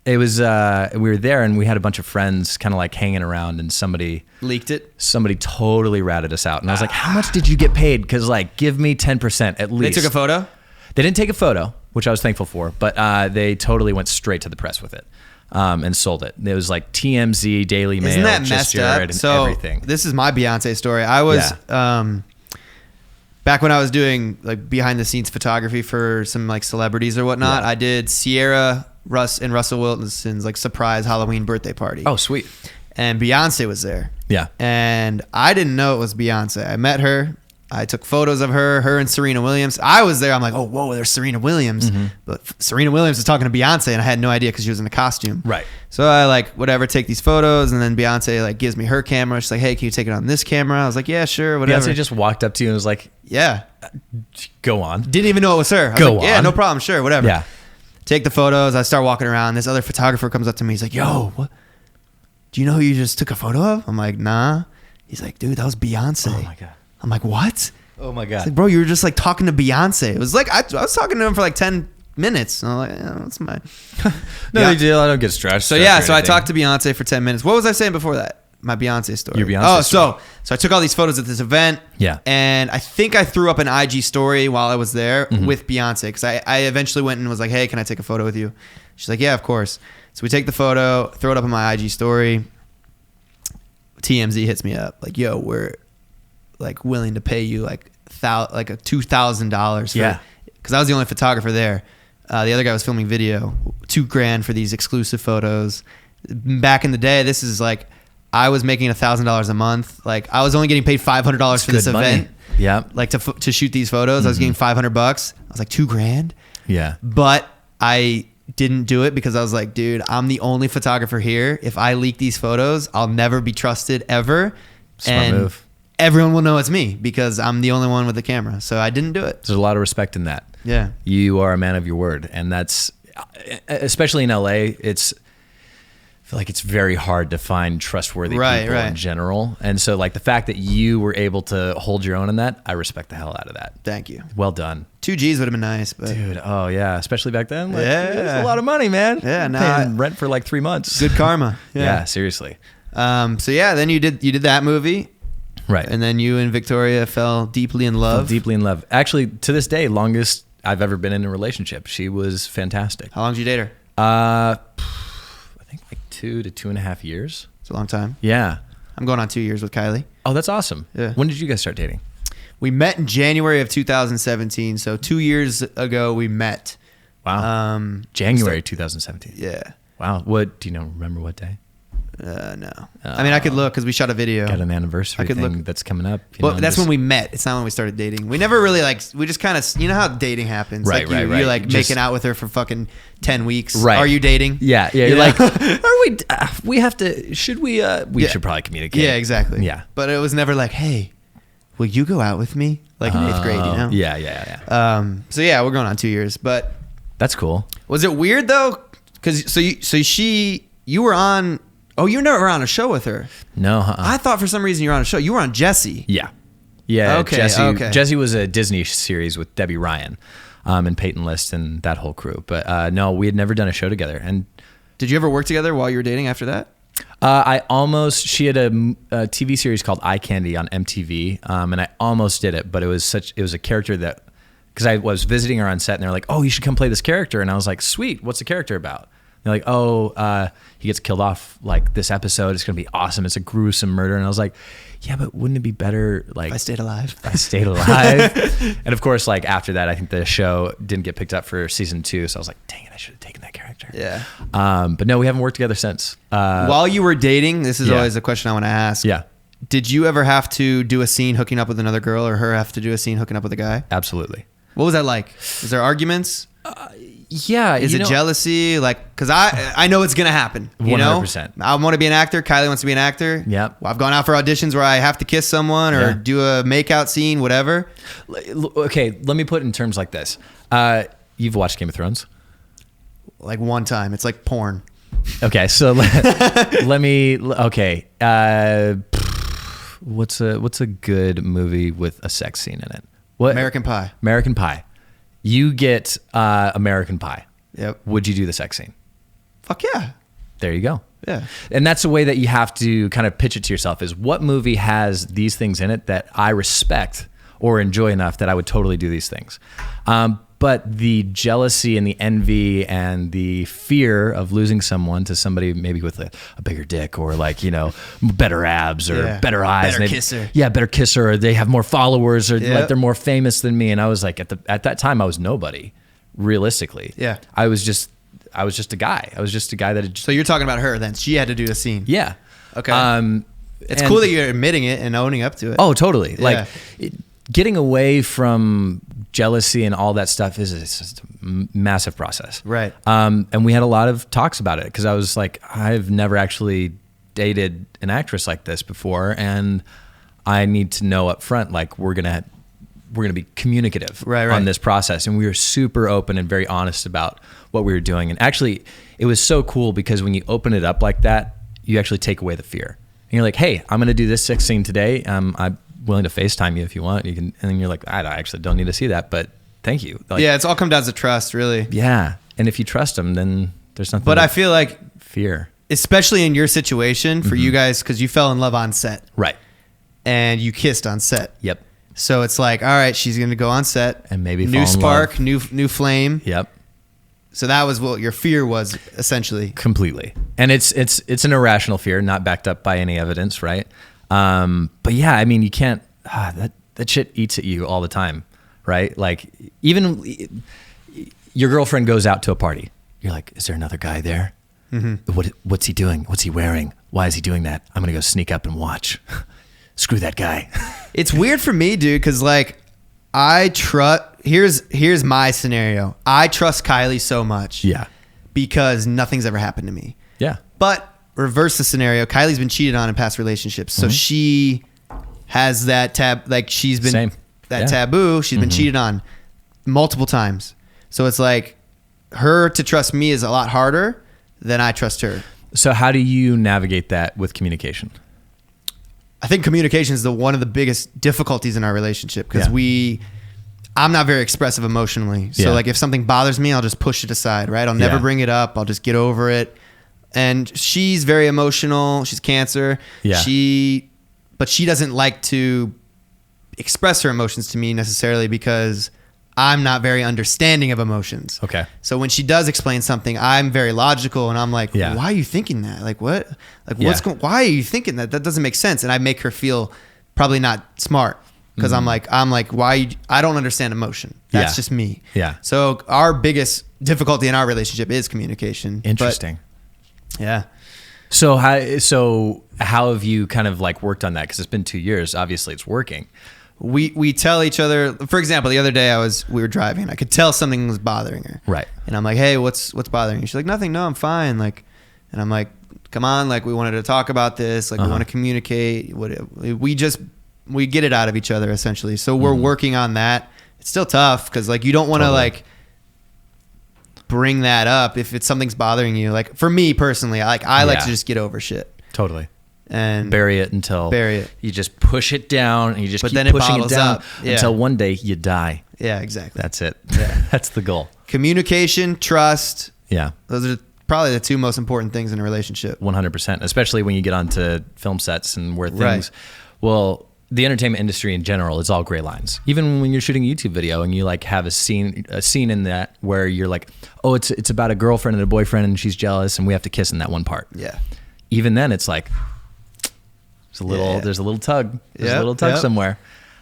It was we were there and we had a bunch of friends kind of like hanging around, and somebody leaked it. Somebody totally ratted us out, and I was like, "How much did you get paid? Because like, give me 10% at least." They took a photo. They didn't take a photo, which I was thankful for, but they totally went straight to the press with it. And sold it. It was like TMZ, Daily Mail, Isn't that Just messed Jared, up? and So everything. this is my Beyonce story. I was back when I was doing like behind the scenes photography for some like celebrities or whatnot. I did Sierra, Russ, and Russell Wilson's like surprise Halloween birthday party. Oh, sweet. And Beyonce was there. Yeah. And I didn't know it was Beyonce. I met her. I took photos of her and Serena Williams. I was there. I'm like, oh, whoa, there's Serena Williams. Mm-hmm. But Serena Williams is talking to Beyonce, and I had no idea because she was in a costume. Right. So I like, whatever, take these photos, and then Beyonce like gives me her camera. She's like, hey, can you take it on this camera? I was like, yeah, sure, whatever. Beyonce just walked up to you and was like, yeah. Go on. Didn't even know it was her. I was Go like, yeah, on. no problem, sure, whatever. Yeah. Take the photos. I start walking around. This other photographer comes up to me. He's like, yo, what? Do you know who you just took a photo of? I'm like, nah. He's like, dude, that was Beyonce. Oh, my God. I'm like, what? Oh, my It's God. like, bro, you were just like talking to Beyonce. It was like, I was talking to him for like 10 minutes. And I'm like, yeah, that's my... No big deal. I don't get stressed. So yeah, so I talked to Beyonce for 10 minutes. What was I saying before that? My Beyonce story. Your Beyonce story. So I took all these photos at this event. Yeah. And I think I threw up an IG story while I was there with Beyonce, because I eventually went and was like, hey, can I take a photo with you? She's like, yeah, of course. So we take the photo, throw it up on my IG story. TMZ hits me up like, yo, we're like willing to pay you like a $2,000 for, because I was the only photographer there. The other guy was filming video. $2,000 for these exclusive photos. Back in the day, this is like, I was making $1,000 a month. Like, I was only getting paid $500 for this event. Yeah. Like to shoot these photos, I was getting $500. I was like, $2,000. Yeah. But I didn't do it because I was like, dude, I'm the only photographer here. If I leak these photos, I'll never be trusted ever. Smart move. Everyone will know it's me because I'm the only one with the camera. So I didn't do it. There's a lot of respect in that. Yeah. You are a man of your word. And that's, especially in LA, feel like it's very hard to find trustworthy Right, people right. in general. And so like the fact that you were able to hold your own in that, I respect the hell out of that. Thank you. Well done. 2 G's would have been nice, but Dude, oh yeah, especially back then. Like, Yeah. it's a lot of money, man. Yeah, I'm nah, paying rent for like 3 months. good karma. Yeah, seriously. So yeah, then you did that movie, Right. and then you and Victoria fell deeply in Fell love. deeply in love. Actually, to this day, longest I've ever been in a relationship. She was fantastic. How long did you date her? I think like 2 to 2.5 years. It's a long time. Yeah. I'm going on 2 years with Kylie. Oh, that's awesome. Yeah. When did you guys start dating? We met in January of 2017, so 2 years ago we met. Wow. January 2017. Yeah. Wow. What do you know? Remember what day? No. I mean, I could look because we shot a video. Got an anniversary I could thing look- that's coming up. Well, that's when we met. It's not when we started dating. We never really we just kind of, you know how dating happens. Right, like right. You're like Just- making out with her for fucking 10 weeks. Right. Are you dating? Yeah. You You're know? like, are we? We have to. Should we? We Yeah. should probably communicate. Yeah, exactly. Yeah. But it was never like, hey, will you go out with me? Like in 8th grade, you know? Yeah. So yeah, we're going on 2 years. But That's cool. was it weird though? Because you were on. Oh, you never were on a show with her. No. I thought for some reason you were on a show. You were on Jessie. Yeah. Yeah. Okay, Jessie, okay. Jessie was a Disney series with Debbie Ryan, and Peyton List and that whole crew. But no, we had never done a show together. And Did you ever work together while you were dating after that? she had a TV series called Eye Candy on MTV, and I almost did it, but it was a character that, because I was visiting her on set and they're like, oh, you should come play this character. And I was like, sweet, what's the character about? They're like, oh, he gets killed off like this episode. It's going to be awesome. It's a gruesome murder. And I was like, yeah, but wouldn't it be better like If I stayed alive. I stayed alive? And of course, like after that, I think the show didn't get picked up for season 2. So I was like, dang it, I should have taken that character. Yeah. But no, we haven't worked together since. While you were dating, this is yeah. always a question I want to ask. Yeah, Did you ever have to do a scene hooking up with another girl, or her have to do a scene hooking up with a guy? absolutely. What was that like? Is there arguments? Yeah. Is it jealousy? Like, because I know it's gonna happen. You 100%. know, I want to be an actor. Kylie wants to be an actor. Yep. Well, I've gone out for auditions where I have to kiss someone or Yeah. do a makeout scene, whatever. Okay, let me put it in terms like this. You've watched Game of Thrones? Like one time, it's like porn. Okay, so let me. Okay, what's a good movie with a sex scene in it? What? American Pie. American Pie. You get American Pie. Yep. Would you do the sex scene? Fuck yeah. There you go. Yeah. And that's the way that you have to kind of pitch it to yourself: is what movie has these things in it that I respect or enjoy enough that I would totally do these things. But the jealousy and the envy and the fear of losing someone to somebody maybe with a bigger dick or like, you know, better abs or Yeah. better eyes. Better and kisser. Yeah, better kisser, or they have more followers, or Yep. like they're more famous than me. And I was like, at that time, I was nobody, realistically. Yeah. I was just a guy. I was just a guy that had just, So you're talking about her then. She had to do a scene. yeah. Okay. It's and- cool that you're admitting it and owning up to it. Oh, totally. Yeah. Like getting away from jealousy and all that stuff is just a massive process. Right. And we had a lot of talks about it because I was like, I've never actually dated an actress like this before, and I need to know up front, like we're gonna be communicative Right. on this process. And we were super open and very honest about what we were doing. And actually, it was so cool because when you open it up like that, you actually take away the fear. And you're like, hey, I'm going to do this sex scene today. I'm willing to FaceTime you if you want. You can, and then you're like, I actually don't need to see that, but thank you. Like, Yeah, it's all come down to trust, really. yeah. And if you trust them, then there's nothing. But I like feel like, fear. especially in your situation, for you guys, because you fell in love on set Right. and you kissed on set. Yep. So it's like, all right, she's going to go on set. And maybe fall new in spark, love. new flame. Yep. So that was what your fear was, essentially. Completely. And it's an irrational fear, not backed up by any evidence, right? But yeah, I mean, you can't, that shit eats at you all the time, right? Like, even your girlfriend goes out to a party. You're like, is there another guy there? Mm-hmm. What's he doing? What's he wearing? Why is he doing that? I'm going to go sneak up and watch. Screw that guy. It's weird for me, dude, because like I trust. Here's my scenario. I trust Kylie so much. Yeah. Because nothing's ever happened to me. Yeah. But reverse the scenario. Kylie's been cheated on in past relationships, so she has that she's been Same. that Yeah. taboo. She's been cheated on multiple times. So it's like her to trust me is a lot harder than I trust her. So how do you navigate that with communication? I think communication is one of the biggest difficulties in our relationship because I'm not very expressive emotionally. So like if something bothers me, I'll just push it aside, right? I'll never bring it up. I'll just get over it. And she's very emotional. She's Cancer. Yeah. But she doesn't like to express her emotions to me necessarily because I'm not very understanding of emotions. Okay. So when she does explain something, I'm very logical and I'm like, why are you thinking that? Like what? Like why are you thinking that? That doesn't make sense. And I make her feel probably not smart because I'm like, why? I don't understand emotion. That's just me. Yeah. So our biggest difficulty in our relationship is communication. Interesting. But, yeah. So how have you kind of like worked on that? Because it's been 2 years. Obviously, it's working. We tell each other. For example, the other day we were driving. I could tell something was bothering her. Right. And I'm like, hey, what's bothering you? She's like, nothing. No, I'm fine. Like, and I'm like, come on. Like, we wanted to talk about this. Like, we want to communicate. We get it out of each other essentially. So we're working on that. It's still tough because like you don't want to like bring that up if it's something's bothering you. Like for me personally, I like to just get over shit. Totally. And bury it. You just push it down and you just keep pushing it down until one day you die. Yeah, exactly. That's it. Yeah. That's the goal. Communication, trust. Yeah. Those are probably the two most important things in a relationship. 100%, especially when you get onto film sets and where things, well, the entertainment industry in general is all gray lines. Even when you're shooting a YouTube video and you like have a scene in that where you're like, oh, it's about a girlfriend and a boyfriend and she's jealous and we have to kiss in that one part. Yeah. Even then it's like, there's a little tug. There's a little tug somewhere.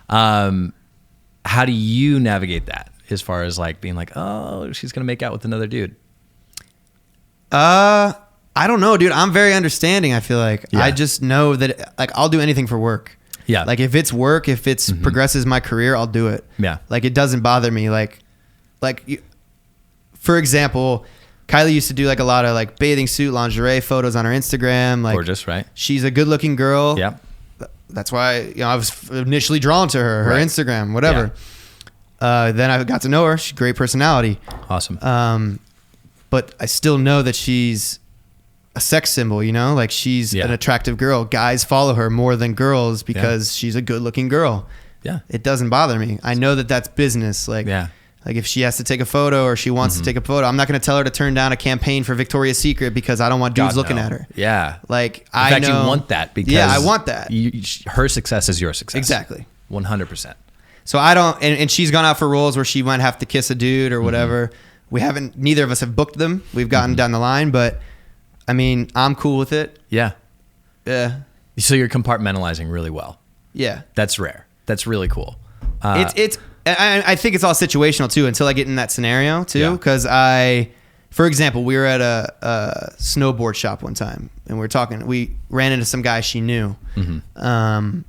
How do you navigate that as far as like being like, oh, she's going to make out with another dude? I don't know, dude. I'm very understanding. I feel like I just know that like I'll do anything for work. Yeah. Like if it's work, if it's progresses my career, I'll do it. Yeah. Like it doesn't bother me. Like for example, Kylie used to do like a lot of like bathing suit lingerie photos on her Instagram. Like gorgeous, right? She's a good looking girl. Yeah. That's why, I was initially drawn to her Instagram, whatever. Yeah. Then I got to know her. She's a great personality. Awesome. But I still know that she's a sex symbol, like she's an attractive girl. Guys follow her more than girls because she's a good looking girl. Yeah. It doesn't bother me. I know that that's business. Like if she has to take a photo or she wants to take a photo, I'm not going to tell her to turn down a campaign for Victoria's Secret because I don't want dudes looking at her. Yeah. Like in fact, you want that because I want that. Her success is your success. Exactly. 100%. So I don't, and she's gone out for roles where she might have to kiss a dude or whatever. We haven't, neither of us have booked them. We've gotten down the line, but I mean, I'm cool with it. Yeah. Yeah. So you're compartmentalizing really well. Yeah. That's rare. That's really cool. I think it's all situational too until I get in that scenario too. Because for example, we were at a snowboard shop one time and we ran into some guy she knew. And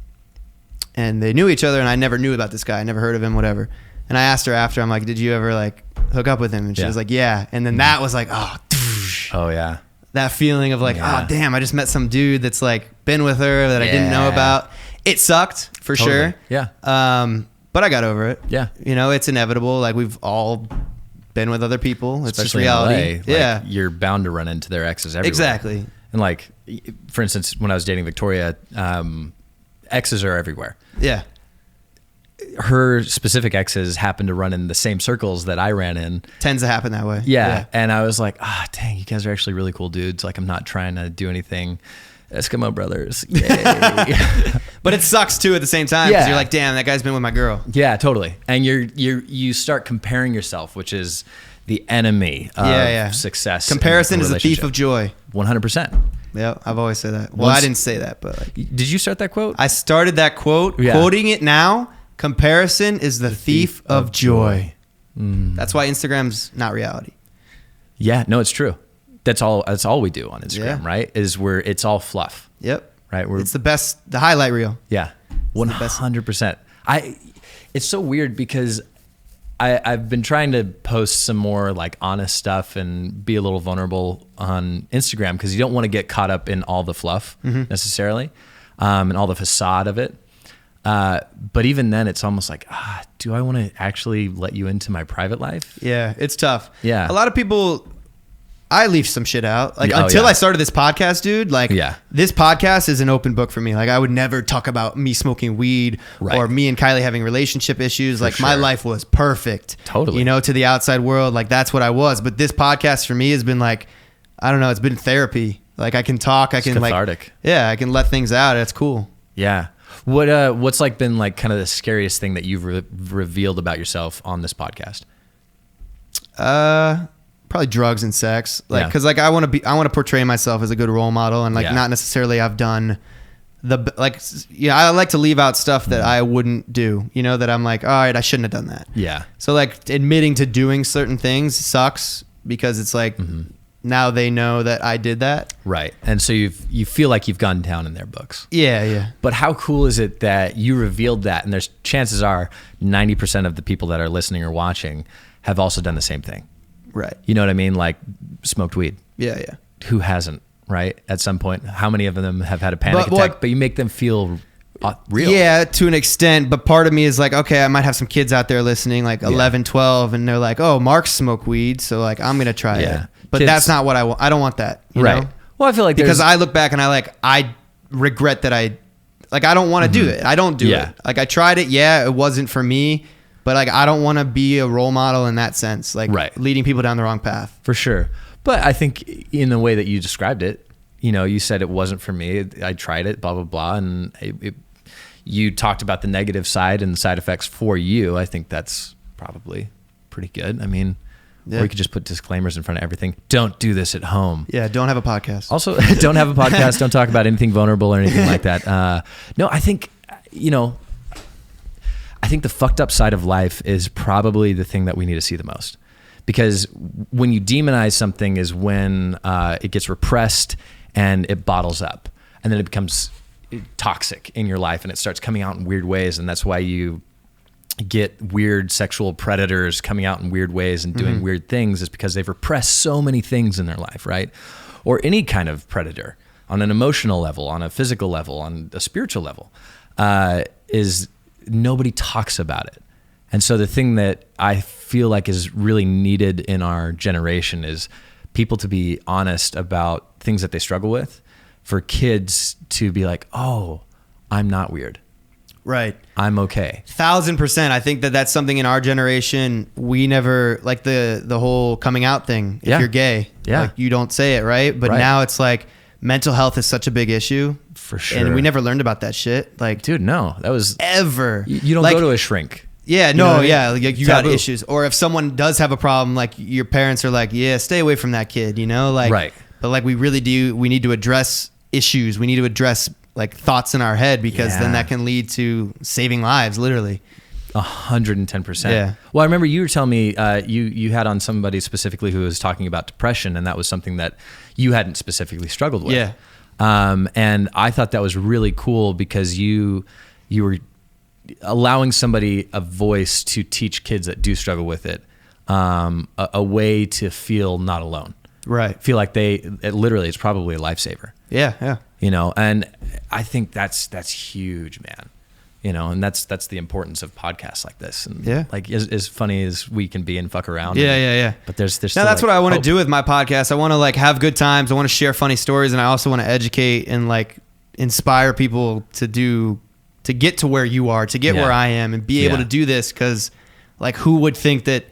they knew each other and I never knew about this guy. I never heard of him, whatever. And I asked her after, I'm like, did you ever like hook up with him? And she was like, yeah. And then that was like, oh yeah. That feeling of like, oh damn, I just met some dude that's like been with her that I didn't know about. It sucked for sure. Yeah. But I got over it. Yeah. It's inevitable. Like we've all been with other people. It's especially just reality. In LA, like, you're bound to run into their exes everywhere. Exactly. And like, for instance, when I was dating Victoria, exes are everywhere. Yeah. Her specific exes happen to run in the same circles that I ran in. Tends to happen that way. Yeah. And I was like, dang, you guys are actually really cool dudes. Like, I'm not trying to do anything. Eskimo brothers. Yay. But it sucks too at the same time because you're like, damn, that guy's been with my girl. Yeah, totally. And you start comparing yourself, which is the enemy of success. Comparison is the thief of joy. 100%. Yeah, I've always said that. Well, I didn't say that, but like, did you start that quote? I started that quote, quoting it now. Comparison is the thief of joy. That's why Instagram's not reality. Yeah, no, it's true. That's all we do on Instagram, right? It's all fluff. Yep. Right. It's the highlight reel. Yeah. 100%. It's so weird because I've been trying to post some more like honest stuff and be a little vulnerable on Instagram because you don't want to get caught up in all the fluff necessarily, and all the facade of it. But even then it's almost like, do I want to actually let you into my private life? Yeah, it's tough. Yeah. A lot of people I leave some shit out. Like, Oh, until yeah. I started this podcast, dude, like, Yeah. this podcast is an open book for me. Like, I would never talk about me smoking weed Right. or me and Kylie having relationship issues. Like, my sure. life was perfect. Totally. You know, to the outside world, like, that's what I was. But this podcast for me has been like, I don't know, it's been therapy. Like, I can talk, I can cathartic. I can let things out. It's cool. Yeah. What's like been like kind of the scariest thing that you've revealed about yourself on this podcast? Probably drugs and sex. Like, Yeah. cause like I want to portray myself as a good role model, and like Yeah. not necessarily I've done I like to leave out stuff that I wouldn't do, you know, that I'm like, all right, I shouldn't have done that. Yeah. So like admitting to doing certain things sucks because it's like now they know that I did that. Right. And so you feel like you've gone down in their books. Yeah. But how cool is it that you revealed that, and there's chances are 90% of the people that are listening or watching have also done the same thing. Right. You know what I mean? Like smoked weed. Yeah. Who hasn't, right? At some point, how many of them have had a panic But attack? what- But you make them feel real. Yeah, to an extent. But part of me is like, okay, I might have some kids out there listening, like 11, 12, and they're like, oh, Mark smoked weed, so like I'm gonna try Yeah. it. But Kids- that's not what I want. I don't want that. You Right. know? Well, I feel like Because I look back and I regret that I don't want to do it. I don't do Yeah. it. Like I tried it. Yeah, it wasn't for me. But like I don't want to be a role model in that sense. Like Right. leading people down the wrong path. For sure. But I think in the way that you described it, you know, you said it wasn't for me. I tried it, blah, blah, blah. And you talked about the negative side and the side effects for you. I think that's probably pretty good. I mean, Yeah. or you could just put disclaimers in front of everything. Don't do this at home. Yeah, don't have a podcast. Also, don't have a podcast. Don't talk about anything vulnerable or anything like that. No, I think, I think the fucked up side of life is probably the thing that we need to see the most. Because when you demonize something is when it gets repressed and it bottles up. And then it becomes toxic in your life and it starts coming out in weird ways. And that's why you get weird sexual predators coming out in weird ways and doing weird things, is because they've repressed so many things in their life, right? Or any kind of predator on an emotional level, on a physical level, on a spiritual level, is nobody talks about it. And so the thing that I feel like is really needed in our generation is people to be honest about things that they struggle with, for kids to be like, oh, I'm not weird. Right. I'm okay. 1,000%. I think that that's something in our generation we never, like the whole coming out thing. If Yeah. you're gay, Yeah. like you don't say it, right? But Right. now it's like mental health is such a big issue. For sure. And we never learned about that shit. Like, Dude, no, that was, ever. you don't Like, go to a shrink. Yeah, You know no, what I mean? yeah. Like you got Taboo. issues. Or if someone does have a problem, like your parents are like, yeah, stay away from that kid, you know? Like, Right. But like we really do, we need to address issues. We need to address like thoughts in our head, because then Yeah. that can lead to saving lives, literally. 110%. Yeah. Well, I remember you were telling me you had on somebody specifically who was talking about depression, and that was something that you hadn't specifically struggled with. Yeah. And I thought that was really cool because you were allowing somebody a voice to teach kids that do struggle with it, a way to feel not alone. Right. Feel like literally it's probably a lifesaver. Yeah. You know, and I think that's huge, man. You know, and that's the importance of podcasts like this. And Yeah. like as funny as we can be and fuck around. Yeah. But there's Now still that's like what I want to hope. do with my podcast. I want to like have good times. I want to share funny stories, and I also want to educate and like inspire people to get to where you are, to get Yeah. where I am, and be able Yeah. to do this. Because like, who would think that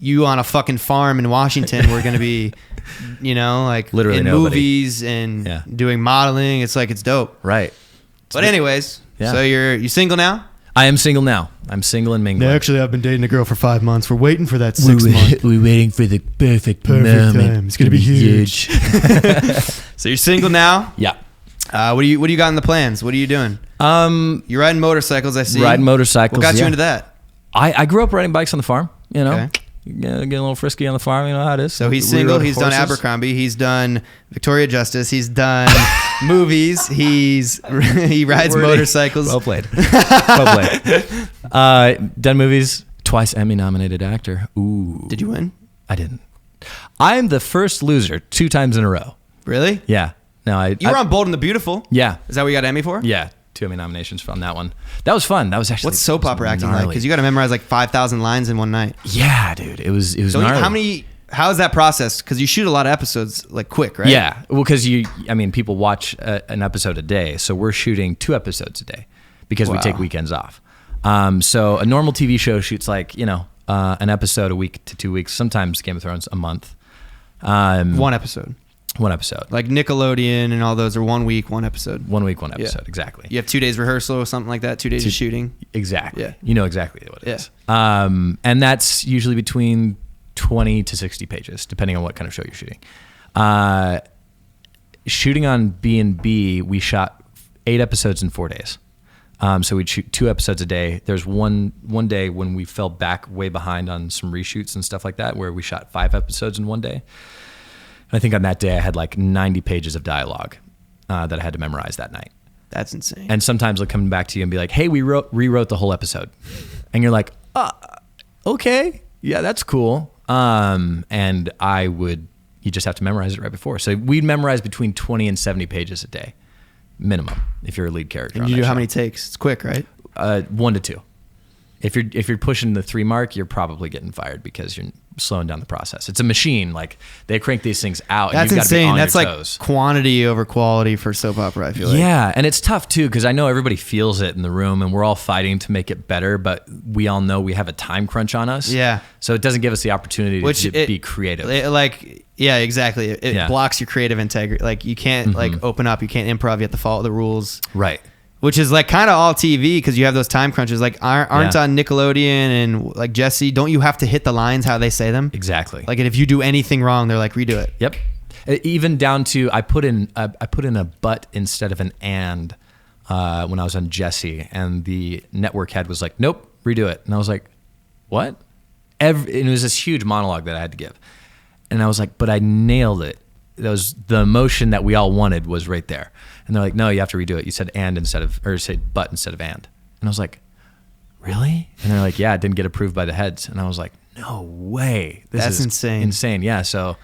you on a fucking farm in Washington were going to be, you know, like Literally in nobody. movies and Yeah. doing modeling. It's like, it's dope. Right. But anyways, Yeah. so you single now? I am single now. I'm single and mingling. Actually, I've been dating a girl for 5 months. We're waiting for that 6 month. We're waiting for the perfect Perfect time. It's gonna be huge. huge. So you're single now. Yeah. What do you got in the plans? What are you doing? You're riding motorcycles, I see. Riding motorcycles. What got you yeah. into that? I grew up riding bikes on the farm. You know, Okay. getting a little frisky on the farm. You know how it is. So he's We single. rode He's done horses. Abercrombie. He's done Victoria Justice. He's done movies. He rides Wordy. motorcycles. Well played. Well played. Done movies. Twice Emmy nominated actor. Ooh. Did you win? I didn't. I'm the first loser 2 times in a row. Really? Yeah. No, You were on Bold and the Beautiful. Yeah. Is that what you got Emmy for? Yeah. 2 Emmy nominations from that one. That was fun. That was actually. What's soap opera acting like? gnarly. Because you got to memorize like 5,000 lines in one night. Yeah, dude. It was So gnarly. how many How is that process? Because you shoot a lot of episodes like quick, right? Yeah. Well, because people watch an episode a day. So we're shooting 2 episodes a day because we take weekends off. So a normal TV show shoots like, an episode a week to 2 weeks. Sometimes Game of Thrones a month. One episode. Like Nickelodeon and all those are 1 week, one episode. 1 week, one episode. Exactly. You have 2 days rehearsal or something like that, 2 days of shooting. Exactly. Yeah. You know exactly what it is. And that's usually between 20 to 60 pages, depending on what kind of show you're shooting. Shooting on B&B, we shot 8 episodes in 4 days. So we'd shoot 2 episodes a day. There's one day when we fell back way behind on some reshoots and stuff like that, where we shot 5 episodes in one day. And I think on that day I had like 90 pages of dialogue that I had to memorize that night. That's insane. And sometimes they'll come back to you and be like, hey, we rewrote the whole episode. And you're like, okay, yeah, that's cool. And you just have to memorize it right before. So we'd memorize between 20 and 70 pages a day, minimum, if you're a lead character. And you do how many takes? It's quick, right? 1 to 2. If you're pushing the 3 mark, you're probably getting fired because you're slowing down the process. It's a machine. Like they crank these things out. That's and you've insane. Got to be on That's your like toes. quantity over quality for soap opera, I feel like. Yeah, and it's tough too because I know everybody feels it in the room, and we're all fighting to make it better. But we all know we have a time crunch on us. Yeah. So it doesn't give us the opportunity to be creative. Yeah, exactly. It blocks your creative integrity. Like you can't like open up. You can't improv. You have to follow the rules. Right. Which is like kind of all TV because you have those time crunches. Like aren't on Nickelodeon and like Jesse, don't you have to hit the lines how they say them? Exactly. Like if you do anything wrong, they're like redo it. Yep. Even down to I put in a but instead of an and when I was on Jesse, and the network head was like, nope, redo it. And I was like, what? And it was this huge monologue that I had to give. And I was like, but I nailed it. That was the emotion that we all wanted was right there. And they're like, no, you have to redo it. You said said but instead of and. And I was like, really? And they're like, yeah, it didn't get approved by the heads. And I was like, no way. That's insane. Insane. Yeah. So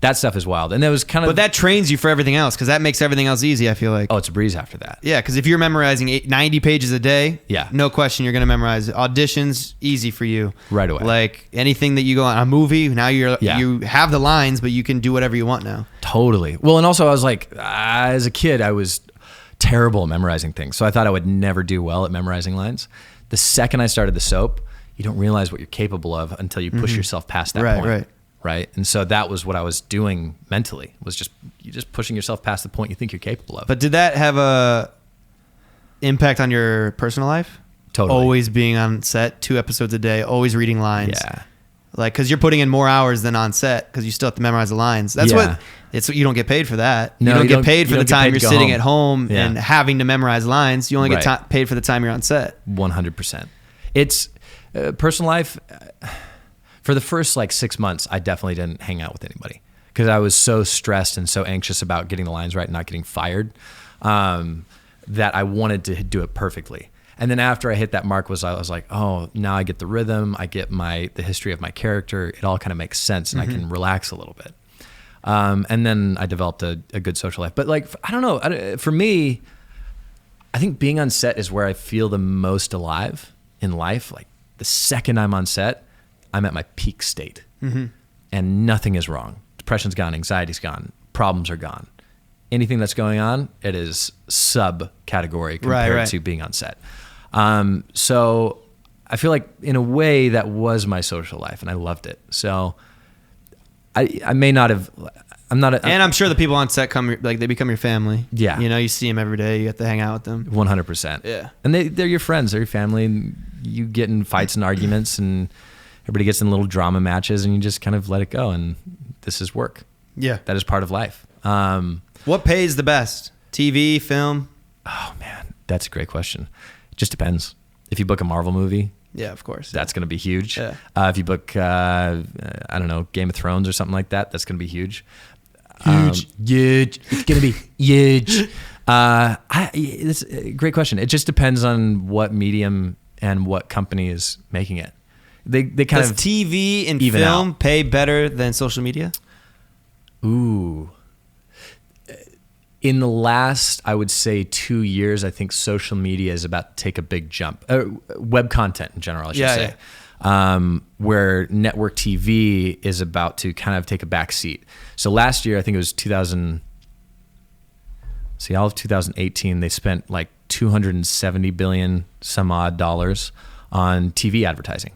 that stuff is wild. And that was kind of. But that trains you for everything else because that makes everything else easy, I feel like. Oh, it's a breeze after that. Yeah, because if you're memorizing 90 pages a day, yeah, no question you're going to memorize. Auditions, easy for you. Right away. Like anything that you go on a movie, now you have the lines, but you can do whatever you want now. Totally. Well, and also I was like, as a kid, I was terrible at memorizing things. So I thought I would never do well at memorizing lines. The second I started the soap, you don't realize what you're capable of until you push yourself past that point. Right. And so that was what I was doing mentally, was just pushing yourself past the point you think you're capable of. But did that have a impact on your personal life? Totally. Always being on set, 2 episodes a day, always reading lines. Yeah. Like, because you're putting in more hours than on set because you still have to memorize the lines. That's what you don't get paid for that. No, you don't get paid for the time you're sitting at home Yeah. and having to memorize lines. You only get paid for the time you're on set. 100%. It's personal life. For the first like 6 months, I definitely didn't hang out with anybody because I was so stressed and so anxious about getting the lines right and not getting fired that I wanted to do it perfectly. And then after I hit that mark, I was like, oh, now I get the rhythm, I get the history of my character. It all kind of makes sense, and I can relax a little bit. And then I developed a good social life. But like, I don't know. For me, I think being on set is where I feel the most alive in life. Like the second I'm on set, I'm at my peak state, and nothing is wrong. Depression's gone, anxiety's gone, problems are gone. Anything that's going on, it is subcategory compared to being on set. So I feel like in a way that was my social life, and I loved it. So I may not have. I'm not. And I'm sure the people on set they become your family. Yeah. You know, you see them every day. You have to hang out with them. 100%. Yeah. And they're your friends. They're your family. And you get in fights and arguments, and everybody gets in little drama matches, and you just kind of let it go. And this is work. Yeah. That is part of life. What pays the best? TV, film? Oh man, that's a great question. It just depends. If you book a Marvel movie, yeah, of course, that's going to be huge. Yeah. If you book, I don't know, Game of Thrones or something like that, that's going to be huge. Huge. It's going to be huge. It's a great question. It just depends on what medium and what company is making it. They kind Does of TV and film pay better than social media? Ooh. In the last, I would say 2 years, I think social media is about to take a big jump. Web content in general, I should say. where network TV is about to kind of take a back seat. So last year, I think it was all of 2018, they spent like $270 billion some odd dollars on TV advertising.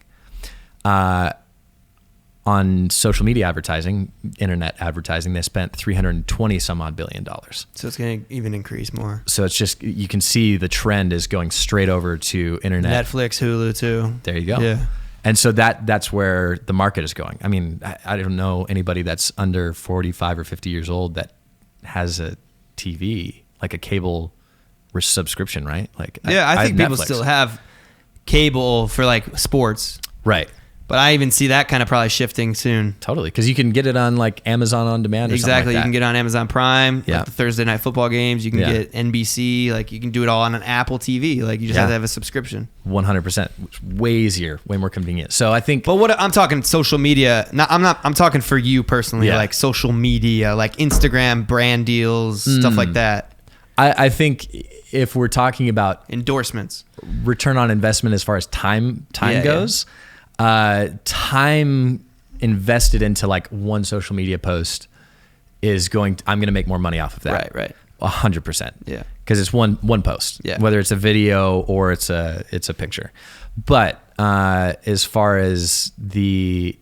On social media advertising, internet advertising, they spent $320 some odd billion dollars. So it's going to even increase more. So it's just, you can see the trend is going straight over to internet. Netflix, Hulu too. There you go. Yeah. And so that's where the market is going. I mean, I don't know anybody that's under 45 or 50 years old that has a TV, like a cable subscription, right? Like, yeah, I think people Netflix. still have cable for like sports. Right. But I even see that kind of probably shifting soon. Totally. Because you can get it on like Amazon On Demand or Exactly. something like that. You can get on Amazon Prime, Yeah. like the Thursday night football games. You can get NBC. Like you can do it all on an Apple TV. Like you just have to have a subscription. 100%. Way easier, way more convenient. So I think. But what I'm talking social media. I'm talking for you personally. Yeah. Like social media, like Instagram brand deals, stuff like that. I think if we're talking about Endorsements, return on investment as far as time goes, time invested into like one social media post I'm going to make more money off of that. Right. 100%. Yeah. Because it's one post. Yeah. Whether it's a video or it's a picture. But as far as you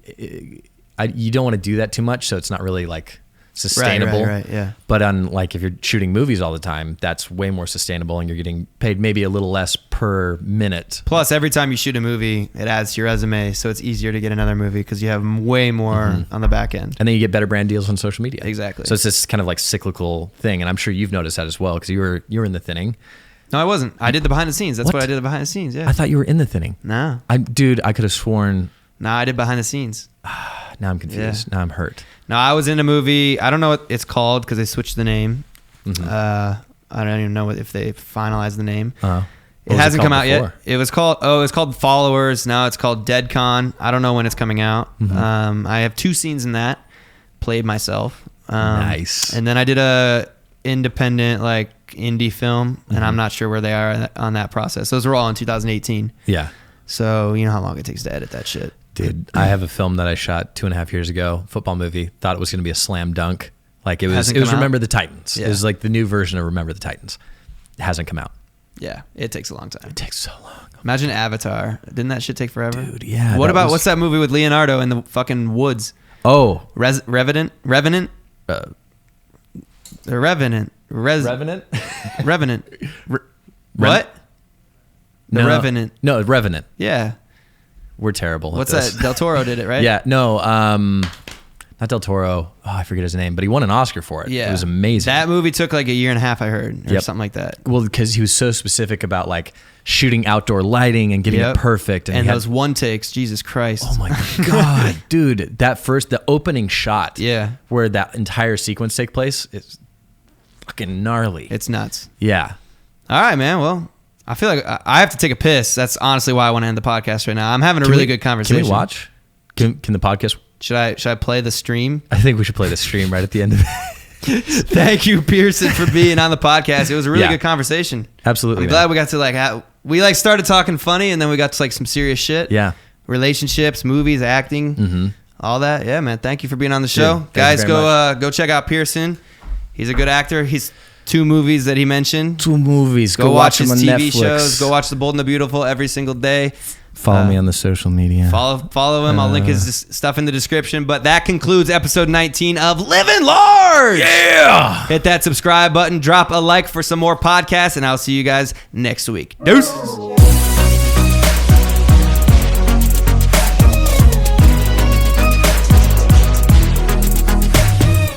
don't want to do that too much, so it's not really like sustainable. Right, yeah. But on like if you're shooting movies all the time, that's way more sustainable, and you're getting paid maybe a little less per minute. Plus, every time you shoot a movie, it adds to your resume, so it's easier to get another movie because you have way more on the back end. And then you get better brand deals on social media. Exactly. So it's this kind of like cyclical thing, and I'm sure you've noticed that as well because you were in the thinning. No, I wasn't. I did the behind the scenes. That's What? what I did behind the scenes. Yeah. I thought you were in the thinning. No. I could have sworn. No, I did behind the scenes. Now I'm confused. Yeah. Now I'm hurt. No, I was in a movie. I don't know what it's called because they switched the name. I don't even know if they finalized the name. It hasn't come out yet. It was called Followers. Now it's called DeadCon. I don't know when it's coming out. I have 2 scenes in that. Played myself. Nice. And then I did a independent like indie film, and I'm not sure where they are on that process. Those were all in 2018. Yeah. So you know how long it takes to edit that shit. Dude, I have a film that I shot 2.5 years ago, football movie. Thought it was going to be a slam dunk. Like it was Hasn't come out? Remember the Titans. Yeah. It was like the new version of Remember the Titans. It hasn't come out. Yeah, it takes a long time. It takes so long. Imagine Avatar. Didn't that shit take forever? Dude, yeah. What about what's that movie with Leonardo in the fucking woods? Oh, Revenant? The Revenant. Revenant? Revenant. What? The Revenant. No, Revenant. Yeah. We're terrible. What's at this. that? Del Toro did it, right? Yeah. No. Not Del Toro. Oh, I forget his name, but he won an Oscar for it. Yeah. It was amazing. That movie took like a year and a half, I heard, or something like that. Well, because he was so specific about like shooting outdoor lighting and getting it perfect. And those one takes, Jesus Christ. Oh my God, dude. The opening shot. Yeah. Where that entire sequence takes place is fucking gnarly. It's nuts. Yeah. All right, man. Well, I feel like I have to take a piss. That's honestly why I want to end the podcast right now. I'm having a really good conversation. Can we watch? Can the podcast? Should I play the stream? I think we should play the stream right at the end of it. Thank you, Pierson, for being on the podcast. It was a really good conversation. Absolutely. I'm glad we got to we started talking funny, and then we got to like some serious shit. Yeah. Relationships, movies, acting, all that. Yeah, man. Thank you for being on the show. Dude, guys. Go check out Pierson. He's a good actor. He's 2 movies that he mentioned. 2 movies. Go watch his them on TV Netflix. shows. Go watch The Bold and the Beautiful every single day. Follow me on the social media. Follow him. I'll link his stuff in the description. But that concludes episode 19 of Livin' Large. Yeah. Hit that subscribe button. Drop a like for some more podcasts. And I'll see you guys next week. Deuces.